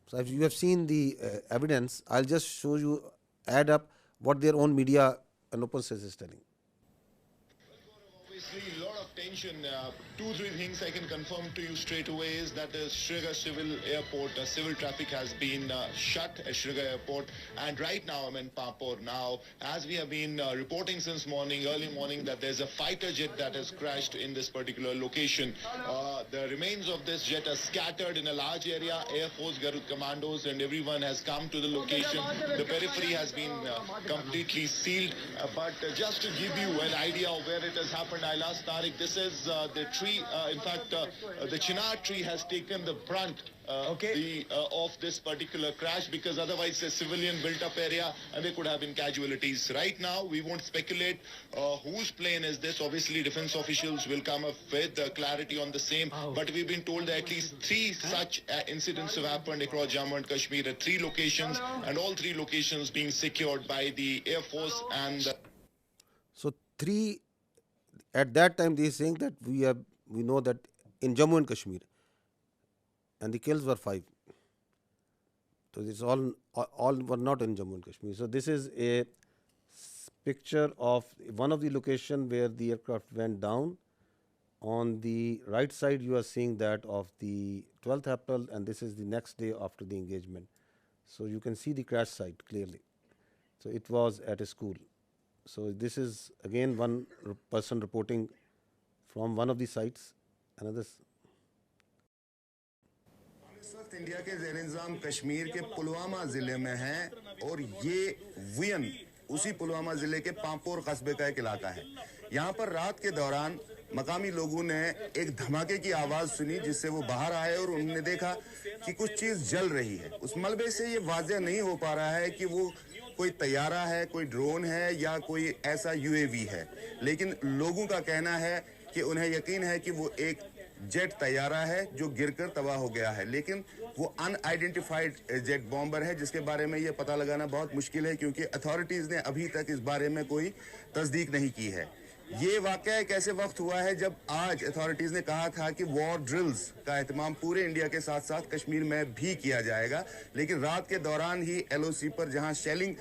So if you have seen the evidence, I'll just show you, add up what their own media and open source is telling. Obviously, a lot of tension. 2-3 things I can confirm to you straight away is that the Srinagar Civil Airport, civil traffic has been shut at Srinagar Airport. And right now I'm in Papur. Now, as we have been reporting since early morning, that there's a fighter jet that has crashed in this particular location. The remains of this jet are scattered in a large area. Air Force Garud commandos and everyone has come to the location. The periphery has been completely sealed. But just to give you an idea of where it has happened, I'll ask Tariq. This is the tree. In fact, the chinar tree has taken the brunt of this particular crash, because otherwise it's a civilian built-up area and there could have been casualties. Right now, we won't speculate whose plane is this. Obviously, defense officials will come up with clarity on the same. But we've been told that at least 3 such incidents have happened across Jammu and Kashmir at 3 locations, and all 3 locations being secured by the Air Force and. So 3. At that time, they are saying that we know that in Jammu and Kashmir, and the kills were 5. So this all were not in Jammu and Kashmir. So this is a picture of one of the location where the aircraft went down. On the right side, you are seeing that of the 12th April, and this is the next day after the engagement. So you can see the crash site clearly. So it was at a school. So this is again one person reporting from one of the sites. Another. इस वक्त India के ज़ेर इंतज़ाम कश्मीर के पुलवामा ज़िले में हैं और ये वियन उसी पुलवामा ज़िले के पांपोर कस्बे का एक इलाका है। यहाँ पर रात के दौरान मकामी लोगों ने एक धमाके की आवाज़ सुनी, जिससे वो बाहर आए और उन्होंने देखा कि कुछ चीज़ जल रही है। उस मलबे से ये वाज़ेह नहीं हो पा रहा है कि वो कोई तैयारा है, कोई ड्रोन है या कोई ऐसा यूएवी है, लेकिन लोगों का कहना है कि उन्हें यकीन है कि वो एक जेट तैयारा है जो गिरकर तबाह हो गया है, लेकिन वो अनआइडेंटिफाइड जेट बॉम्बर है जिसके बारे में ये पता लगाना बहुत मुश्किल है, क्योंकि अथॉरिटीज़ ने अभी तक इस बारे में कोई तस्दीक नहीं की है। ये वाकया एक ऐसे वक्त हुआ है जब आज अथॉरिटीज़ ने कहा था कि वॉर ड्रिल्स का एहतमाम पूरे इंडिया के साथ साथ कश्मीर में भी किया जाएगा, लेकिन रात के दौरान ही एलओसी पर जहां शेलिंग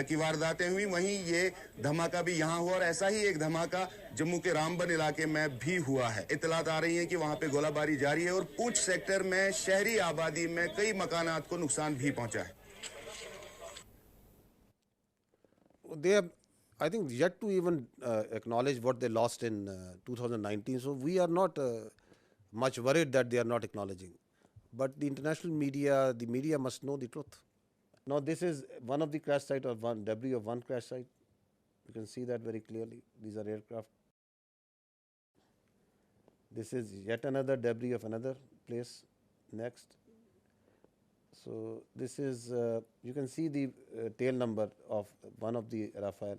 की वारदातें हुई, वहीं ये धमाका भी यहां हुआ और ऐसा ही एक धमाका जम्मू के रामबन इलाके में भी हुआ है। इतलात आ रही हैं कि वहां पे गोलाबारी जारी है और पूंछ सेक्टर में शहरी आबादी में कई मकानात को नुकसान भी पहुंचा है। They have, I think, yet to even acknowledge what they lost in 2019. So we are not much worried that they are not acknowledging. But the international media, the media must know the truth. Now this is one of the crash site or one debris of one crash site. You can see that very clearly. These are aircraft. This is yet another debris of another place. Next. So this is, you can see the tail number of one of the Rafale.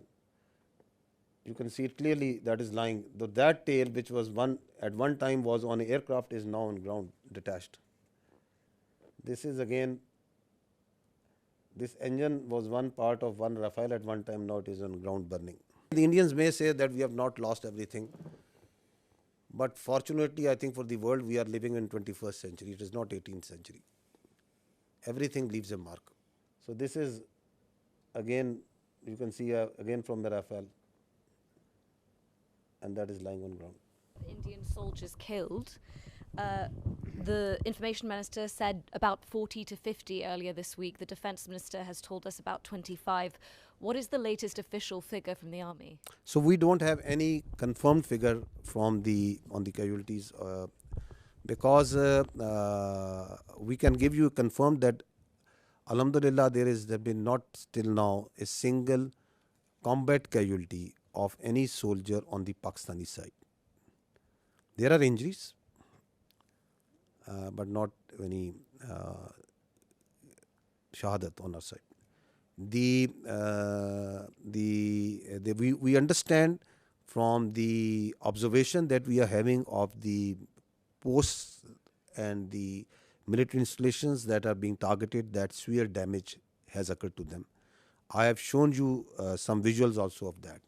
You can see it clearly, that is lying. That tail, which was at one time was on an aircraft, is now on ground, detached. This is again, this engine was one part of one Rafale at one time, now it is on ground burning. The Indians may say that we have not lost everything, but fortunately, I think for the world, we are living in 21st century. It is not 18th century. Everything leaves a mark. So this is again, you can see again from the Rafale, and that is lying on ground. Indian soldiers killed. The information minister said about 40 to 50 earlier this week. The defense minister has told us about 25. What is the latest official figure from the army? So we don't have any confirmed figure from on the casualties, because we can give you confirmed that Alhamdulillah there has been not till now a single combat casualty of any soldier on the Pakistani side. There are injuries, but not any shahadat on our side. We understand from the observation that we are having of the posts and the military installations that are being targeted, that severe damage has occurred to them. I have shown you some visuals also of that.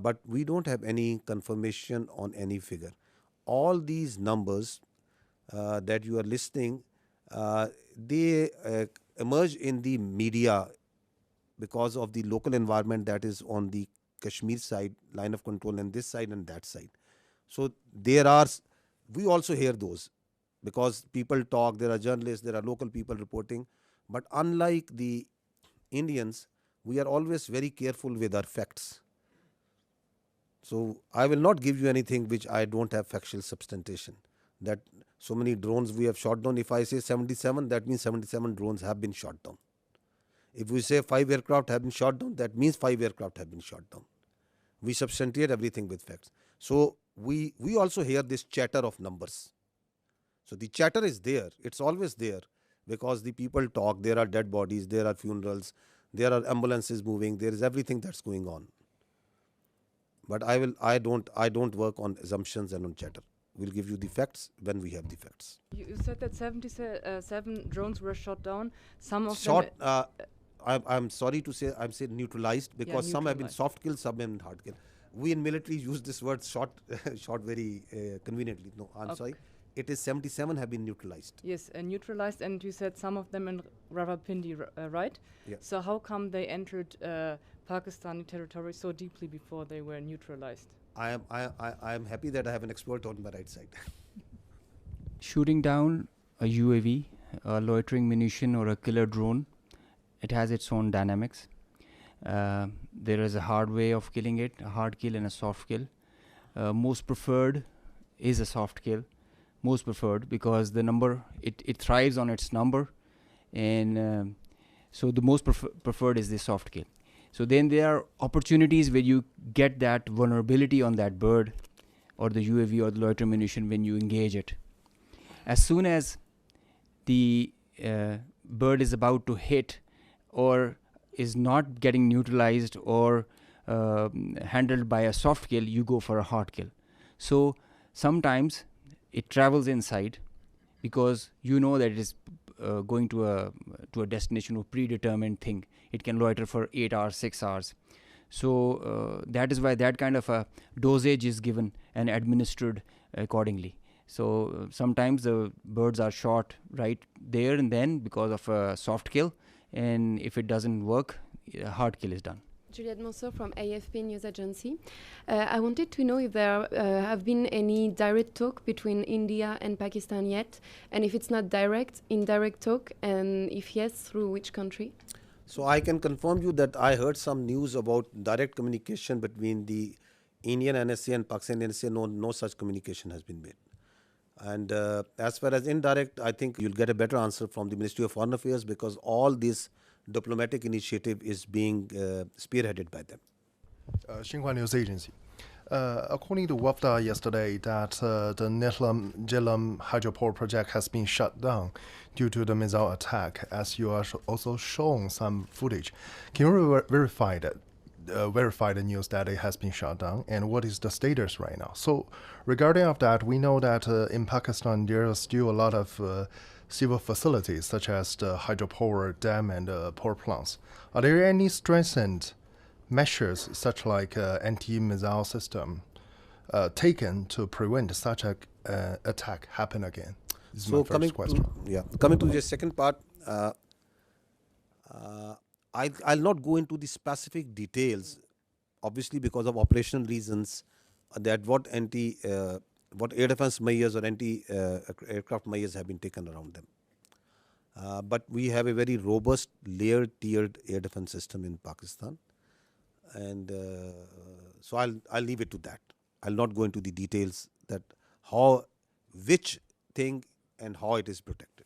But we don't have any confirmation on any figure. All these numbers that you are listing, they emerge in the media because of the local environment that is on the Kashmir side, line of control, and this side and that side. So we also hear those because people talk, there are journalists, there are local people reporting. But unlike the Indians, we are always very careful with our facts. So I will not give you anything which I don't have factual substantiation. That so many drones we have shot down. If I say 77, that means 77 drones have been shot down. If we say 5 aircraft have been shot down, that means 5 aircraft have been shot down. We substantiate everything with facts. So we also hear this chatter of numbers. So the chatter is there. It's always there because the people talk. There are dead bodies. There are funerals. There are ambulances moving. There is everything that's going on. But I don't work on assumptions and on chatter. We'll give you the facts when we have the facts. You said that 77 drones were shot down. Some of them. I'm sorry to say, I'm saying neutralized because some have been soft killed, some have been hard killed. We in military use this word shot very conveniently. No, I'm sorry. It is 77 have been neutralized. Yes, neutralized, and you said some of them in Rawalpindi, right? Yeah. So how come they entered Pakistani territory so deeply before they were neutralized? I am happy that I have an expert on my right side. Shooting down a UAV, a loitering munition, or a killer drone, it has its own dynamics. There is a hard way of killing it, a hard kill and a soft kill. Most preferred is a soft kill. Most preferred because the number, it thrives on its number, and so the most preferred is the soft kill. So then there are opportunities where you get that vulnerability on that bird or the UAV or the loiter munition when you engage it. As soon as the bird is about to hit or is not getting neutralized or handled by a soft kill, you go for a hard kill. So sometimes it travels inside because you know that it is going to a destination or predetermined thing. It can loiter for 8 hours, 6 hours. So that is why that kind of a dosage is given and administered accordingly. So sometimes the birds are shot right there and then because of a soft kill, and if it doesn't work, a hard kill is done. Juliette Monceau from AFP News Agency. I wanted to know if there have been any direct talk between India and Pakistan yet, and if it's not direct, indirect talk, and if yes, through which country? So I can confirm you that I heard some news about direct communication between the Indian NSA and Pakistan NSA. No such communication has been made. And as far as indirect, I think you'll get a better answer from the Ministry of Foreign Affairs because all this diplomatic initiative is being spearheaded by them. Xinhua News Agency. According to WAFDA yesterday, that the Netlam Jhelum hydropower project has been shut down due to the missile attack, as you are also shown some footage. Can you verify the news that it has been shut down, and what is the status right now? So regarding of that, we know that in Pakistan there are still a lot of civil facilities such as the hydropower dam and power plants. Are there any strengthened measures such like anti-missile system taken to prevent such a attack happen again? This is my first question. Coming to the second part, I'll not go into the specific details, obviously because of operational reasons, that what air defense measures or anti-aircraft measures have been taken around them. But we have a very robust layered-tiered air defense system in Pakistan, and so I'll leave it to that. I'll not go into the details that which thing and how it is protected.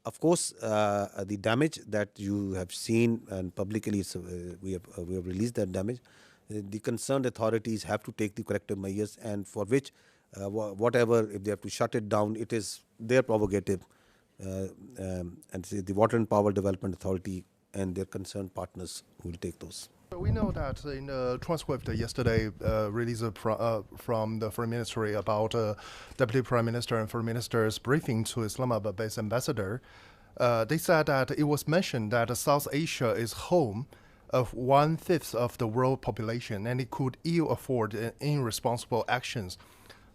Of course, the damage that you have seen and publicly we have released that damage. The concerned authorities have to take the corrective measures, and for which whatever, if they have to shut it down, it is their prerogative, and the Water and Power Development Authority and their concerned partners will take those. We know that in the transcript yesterday released from the Foreign Ministry about Deputy Prime Minister and Foreign Minister's briefing to Islamabad-based ambassador, they said that it was mentioned that South Asia is home of 1/5 of the world population, and it could ill afford irresponsible actions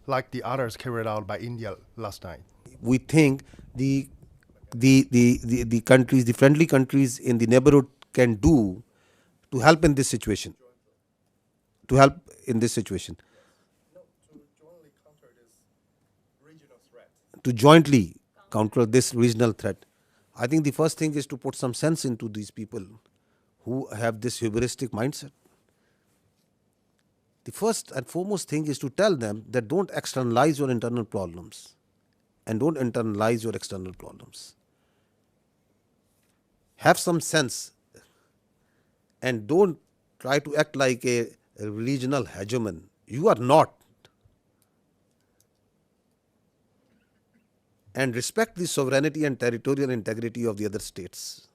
like the others carried out by India last night. We think the countries, the friendly countries in the neighborhood can do to help in this situation. To jointly counter this regional threat. I think the first thing is to put some sense into these people who have this hubristic mindset. The first and foremost thing is to tell them that don't externalize your internal problems and don't internalize your external problems. Have some sense and don't try to act like a regional hegemon. You are not. And respect the sovereignty and territorial integrity of the other states.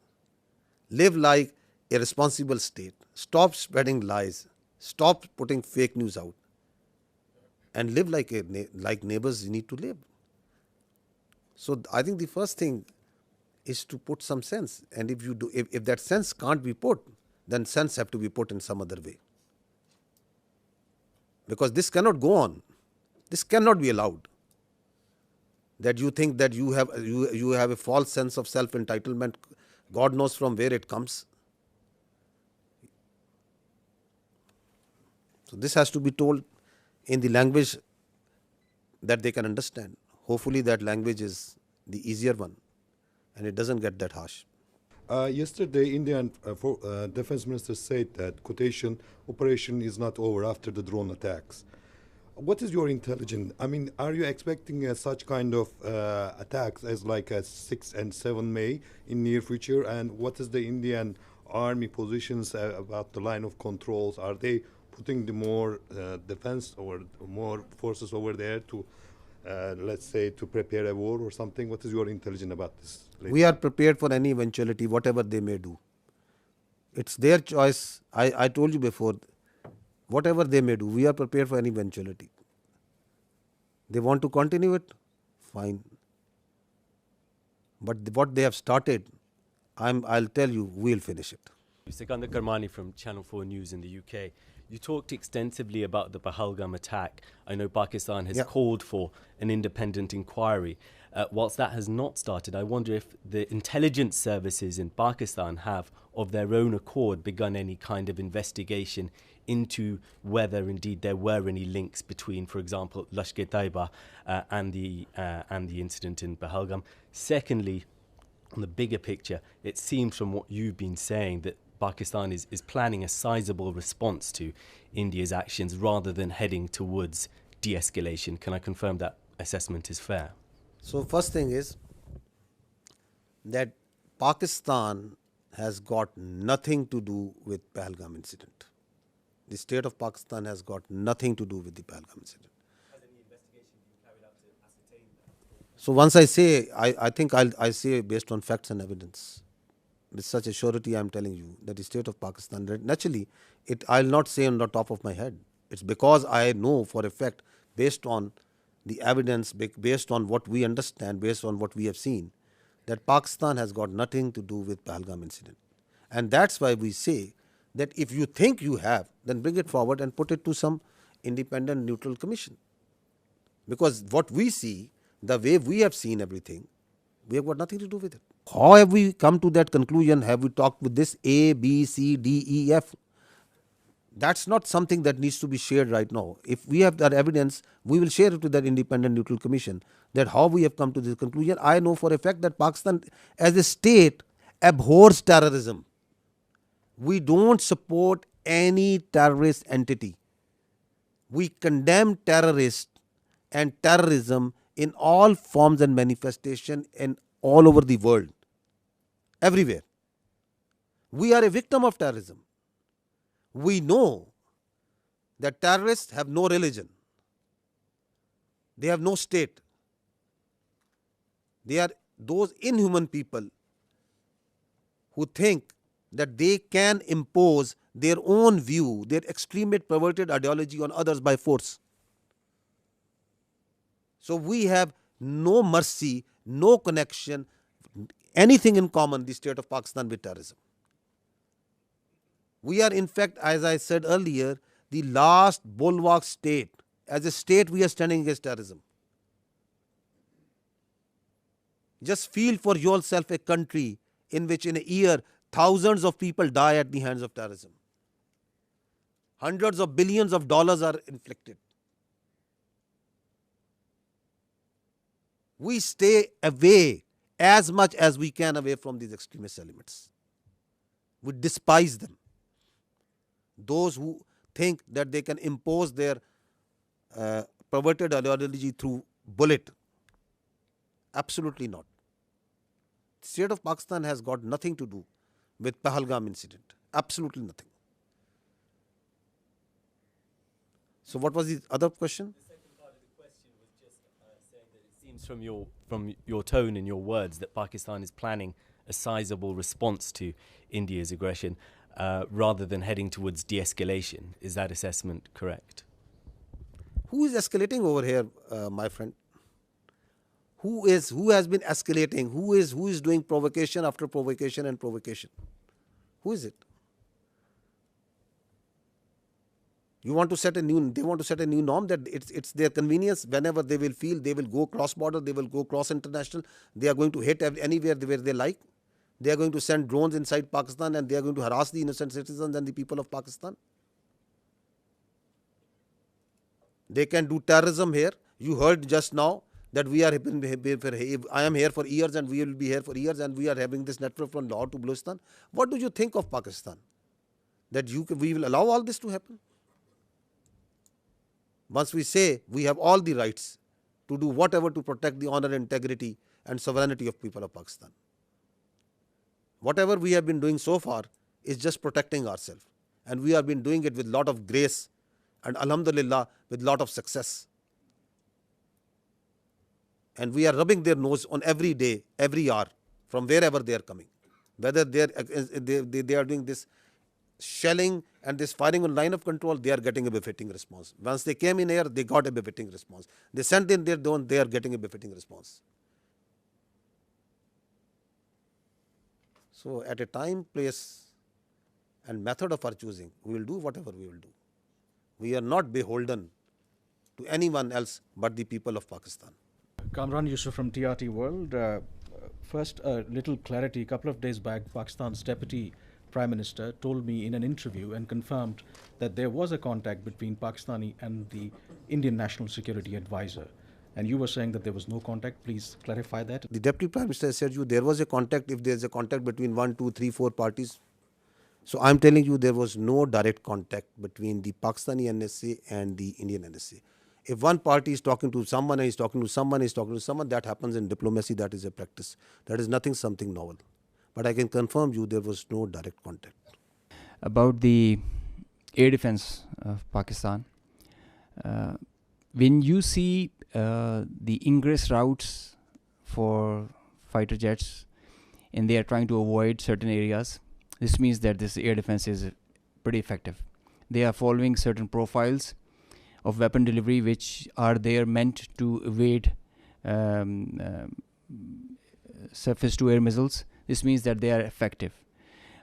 Live like a responsible state. Stop spreading lies. Stop putting fake news out. And live like neighbors you need to live. So I think the first thing is to put some sense. And if that sense can't be put, then sense have to be put in some other way. Because this cannot go on. This cannot be allowed. That you think that you have a false sense of self-entitlement, God knows from where it comes. So this has to be told in the language that they can understand. Hopefully that language is the easier one and it doesn't get that harsh. Yesterday, Indian Defense Minister said that quotation operation is not over after the drone attacks. What is your intelligence? I mean, are you expecting such kind of attacks as like a 6 and 7 May in near future? And what is the Indian army positions about the line of controls? Are they putting the more defense or more forces over there to, let's say, to prepare a war or something? What is your intelligence about this? We are prepared for any eventuality, whatever they may do. It's their choice. I told you before, whatever they may do, we are prepared for any eventuality. They want to continue it, fine. But what they have started, I'll tell you, we'll finish it. Sikandar Karmani from Channel 4 News in the UK. You talked extensively about the Pahalgam attack. I know Pakistan has called for an independent inquiry. Whilst that has not started, I wonder if the intelligence services in Pakistan have, of their own accord, begun any kind of investigation into whether indeed there were any links between, for example, Lashkar-e-Taiba and the incident in Pahalgam. Secondly, on the bigger picture, it seems from what you've been saying that Pakistan is planning a sizable response to India's actions rather than heading towards de-escalation. Can I confirm that assessment is fair? So first thing is that Pakistan has got nothing to do with Pahalgam incident. The state of Pakistan has got nothing to do with the Pahalgam incident. Has any investigation been carried out to ascertain that? So once I say, I think I say based on facts and evidence. With such a surety, I am telling you that the state of Pakistan, naturally, I'll not say on the top of my head. It's because I know for a fact, based on the evidence, based on what we understand, based on what we have seen, that Pakistan has got nothing to do with Pahalgam incident. And that's why we say that if you think you have, then bring it forward and put it to some independent neutral commission. Because what we see, the way we have seen everything, we have got nothing to do with it. How have we come to that conclusion? Have we talked with this A, B, C, D, E, F? That's not something that needs to be shared right now. If we have that evidence, we will share it with that independent neutral commission, that how we have come to this conclusion. I know for a fact that Pakistan as a state abhors terrorism. We don't support any terrorist entity. We condemn terrorists and terrorism in all forms and manifestation and all over the world, everywhere. We are a victim of terrorism. We know that terrorists have no religion. They have no state. They are those inhuman people who think that they can impose their own view, their extremist perverted ideology on others by force. So we have no mercy, no connection, anything in common, the state of Pakistan, with terrorism. We are in fact, as I said earlier, the last bulwark state. As a state, we are standing against terrorism. Just feel for yourself a country in which in a year thousands of people die at the hands of terrorism. Hundreds of billions of dollars are inflicted. We stay away as much as we can away from these extremist elements. We despise them. Those who think that they can impose their perverted ideology through bullet. Absolutely not. The state of Pakistan has got nothing to do with Pahalgam incident. Absolutely nothing. So what was the other question? The second part of the question was just saying that it seems from your tone and your words that Pakistan is planning a sizable response to India's aggression rather than heading towards de-escalation. Is that assessment correct? Who is escalating over here, my friend? Who has been escalating? Who is doing provocation after provocation and provocation? Who is it? You want to set a new, they want to set a new norm that it's their convenience. Whenever they will feel, they will go cross border, they will go cross international. They are going to hit anywhere where they like. They are going to send drones inside Pakistan and they are going to harass the innocent citizens and the people of Pakistan. They can do terrorism here. You heard just now that we are, I am here for years and we will be here for years and we are having this network from Lahore to Baluchistan. What do you think of Pakistan? That we will allow all this to happen? Once we say we have all the rights to do whatever to protect the honor, integrity and sovereignty of people of Pakistan. Whatever we have been doing so far is just protecting ourselves. And we have been doing it with lot of grace and alhamdulillah with lot of success. And we are rubbing their nose on every day, every hour, from wherever they are coming. Whether they are doing this shelling and this firing on line of control, they are getting a befitting response. Once they came in air, they got a befitting response. They sent in their drone, they are getting a befitting response. So at a time, place and method of our choosing, we will do whatever we will do. We are not beholden to anyone else but the people of Pakistan. Kamran Yusuf from TRT World. First, a little clarity. A couple of days back, Pakistan's Deputy Prime Minister told me in an interview and confirmed that there was a contact between Pakistani and the Indian National Security Advisor. And you were saying that there was no contact. Please clarify that. The Deputy Prime Minister said there was a contact if there is a contact between 1, 2, 3, 4 parties. So I am telling you there was no direct contact between the Pakistani NSA and the Indian NSA. If one party is talking to someone and is talking to someone, that happens in diplomacy, that is a practice. That is something novel. But I can confirm you there was no direct contact. About the air defense of Pakistan, when you see the ingress routes for fighter jets and they are trying to avoid certain areas, this means that this air defense is pretty effective. They are following certain profiles of weapon delivery which are there meant to evade surface to air missiles. This means that they are effective.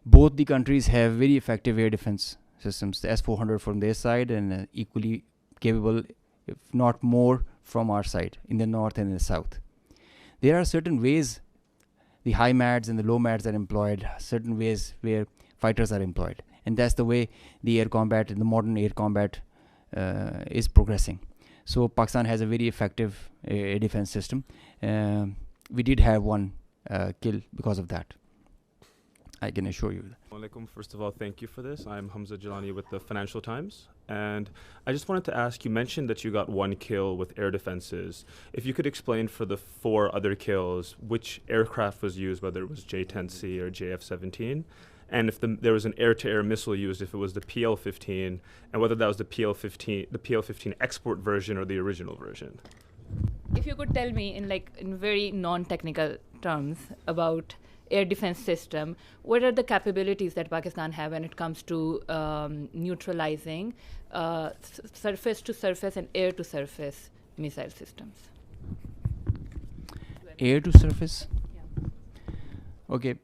Both the countries have very effective air defense systems, the S-400 from their side and equally capable, if not more, from our side in the north and in the south. There are certain ways the high MADs and the low MADs are employed, certain ways where fighters are employed. And that's the way the air combat, the modern air combat is progressing. So Pakistan has a very effective air defense system. We did have one kill because of that. I can assure you. Alaikum. First of all, thank you for this. I'm Hamza Jalani with the Financial Times. And I just wanted to ask, you mentioned that you got one kill with air defenses. If you could explain for the 4 other kills, which aircraft was used, whether it was J-10C or JF-17, and if there was an air-to-air missile used, if it was the PL-15, and whether that was the PL-15 export version or the original version. If you could tell me in very non-technical terms about air defense system, what are the capabilities that Pakistan have when it comes to neutralizing surface to surface and air to surface missile systems? Air to surface? Yeah. Okay.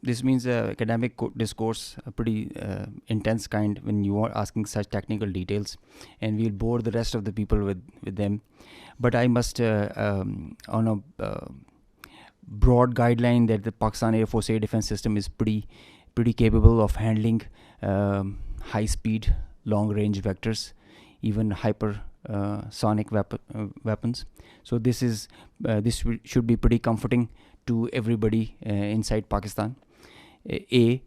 This means academic discourse, a pretty intense kind when you are asking such technical details, and we'll bore the rest of the people with them. But I must, on a broad guideline, that the Pakistan Air Force air defense system is pretty capable of handling high-speed, long-range vectors, even hypersonic weapons. So this should be pretty comforting to everybody inside Pakistan. B,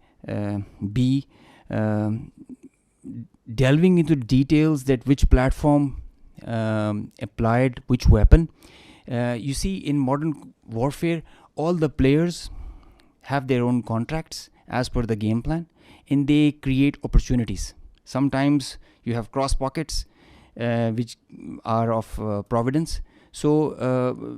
delving into details that which platform applied which weapon. You see, in modern warfare, all the players have their own contracts as per the game plan, and they create opportunities. Sometimes you have cross pockets which are of providence. So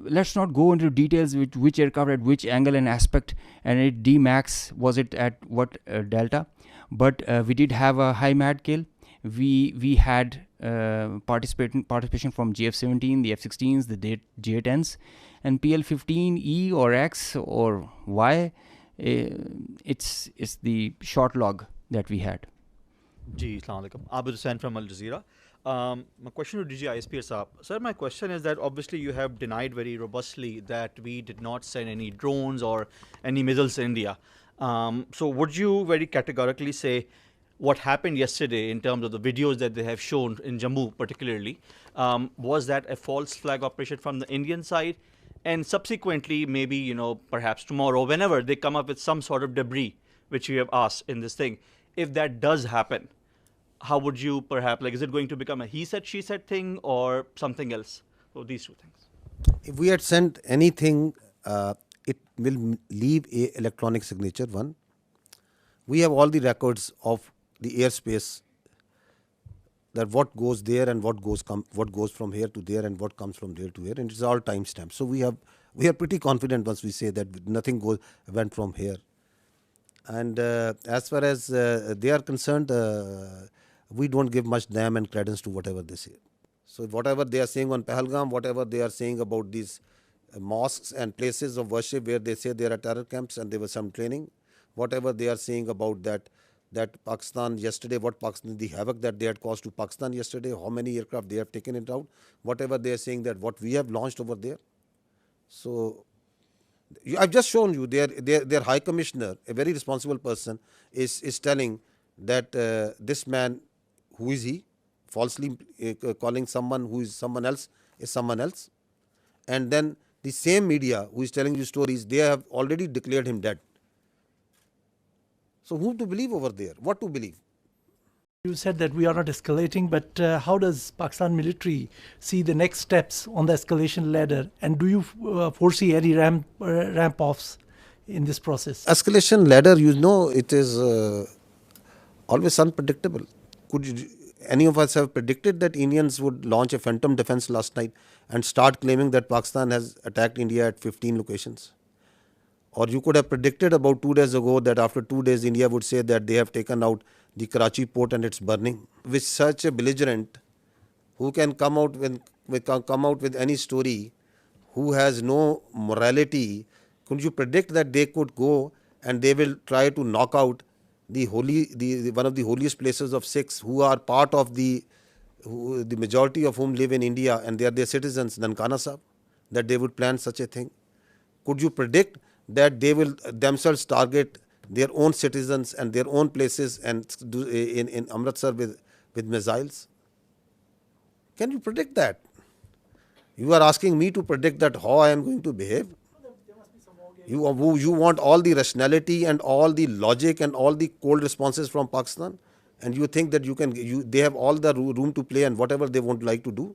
let's not go into details with which aircraft at which angle and aspect, and it D-max, was it at what delta. But we did have a high MAD kill. We had participation from JF-17, the F-16s, the J-10s, and PL-15E or X or Y. It's the short log that we had. Ji, Assalamu alaikum. Abid Hussain from Al Jazeera. My question to DG ISPR Saab. Sir, my question is that obviously you have denied very robustly that we did not send any drones or any missiles to India. So would you very categorically say what happened yesterday in terms of the videos that they have shown in Jammu particularly, was that a false flag operation from the Indian side? And subsequently, maybe, you know, perhaps tomorrow, whenever they come up with some sort of debris, which you have asked in this thing, if that does happen, how would you perhaps, like, is it going to become a he said, she said thing or something else? So these two things. If we had sent anything, it will leave a electronic signature, one. We have all the records of the airspace, that what goes there and what goes from here to there and what comes from there to here, and it's all timestamped. So we are pretty confident once we say that nothing went from here. And as far as they are concerned, we don't give much damn and credence to whatever they say. So whatever they are saying on Pahalgam, whatever they are saying about these mosques and places of worship where they say there are terror camps and there was some training, whatever they are saying about that Pakistan yesterday, the havoc that they had caused to Pakistan yesterday, how many aircraft they have taken it out, whatever they are saying that what we have launched over there. So I've just shown you their High Commissioner, a very responsible person, is telling that this man, who is he, falsely calling someone who is someone else is someone else. And then the same media who is telling you stories, they have already declared him dead. So who to believe over there? What to believe? You said that we are not escalating, but how does Pakistan military see the next steps on the escalation ladder? And do you foresee any ramp-offs in this process? Escalation ladder, you know, it is always unpredictable. Any of us have predicted that Indians would launch a phantom defense last night and start claiming that Pakistan has attacked India at 15 locations? Or you could have predicted about 2 days ago that after 2 days India would say that they have taken out the Karachi port and it's burning. With such a belligerent who can come out with any story, who has no morality, could you predict that they could go and they will try to knock out one of the holiest places of Sikhs, who are part of the majority of whom live in India and they are their citizens, Nankana Sahib, that they would plan such a thing? Could you predict that they will themselves target their own citizens and their own places and do in Amritsar with missiles? Can you predict that? You are asking me to predict that how I am going to behave? You want all the rationality and all the logic and all the cold responses from Pakistan, and you think that they have all the room to play and whatever they won't like to do?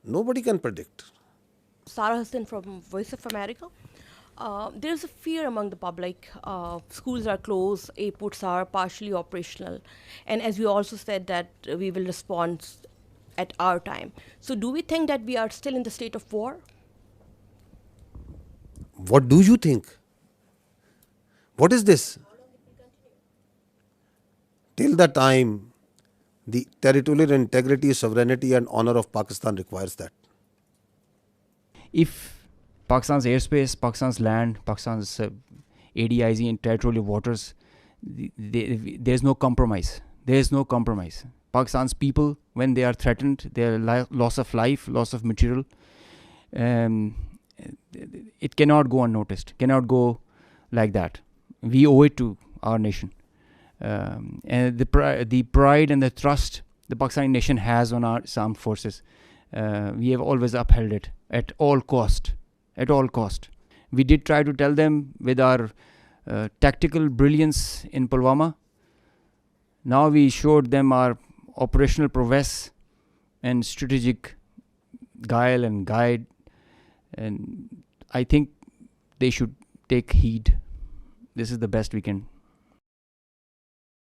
Nobody can predict. Sarah Hassan from Voice of America. There is a fear among the public. Schools are closed, airports are partially operational, and as you also said that we will respond at our time. So do we think that we are still in the state of war? What do you think? What is this? Till the time the territorial integrity, sovereignty and honor of Pakistan requires that. If Pakistan's airspace, Pakistan's land, Pakistan's ADIZ and territorial waters, there's no compromise. There's no compromise. Pakistan's people, when they are threatened, their loss of life, loss of material, it cannot go unnoticed, cannot go like that. We owe it to our nation. And the pride and the trust the Pakistani nation has on our armed forces, we have always upheld it at all cost. At all cost. We did try to tell them with our tactical brilliance in Pulwama. Now we showed them our operational prowess and strategic guile and guide. And I think they should take heed. This is the best we can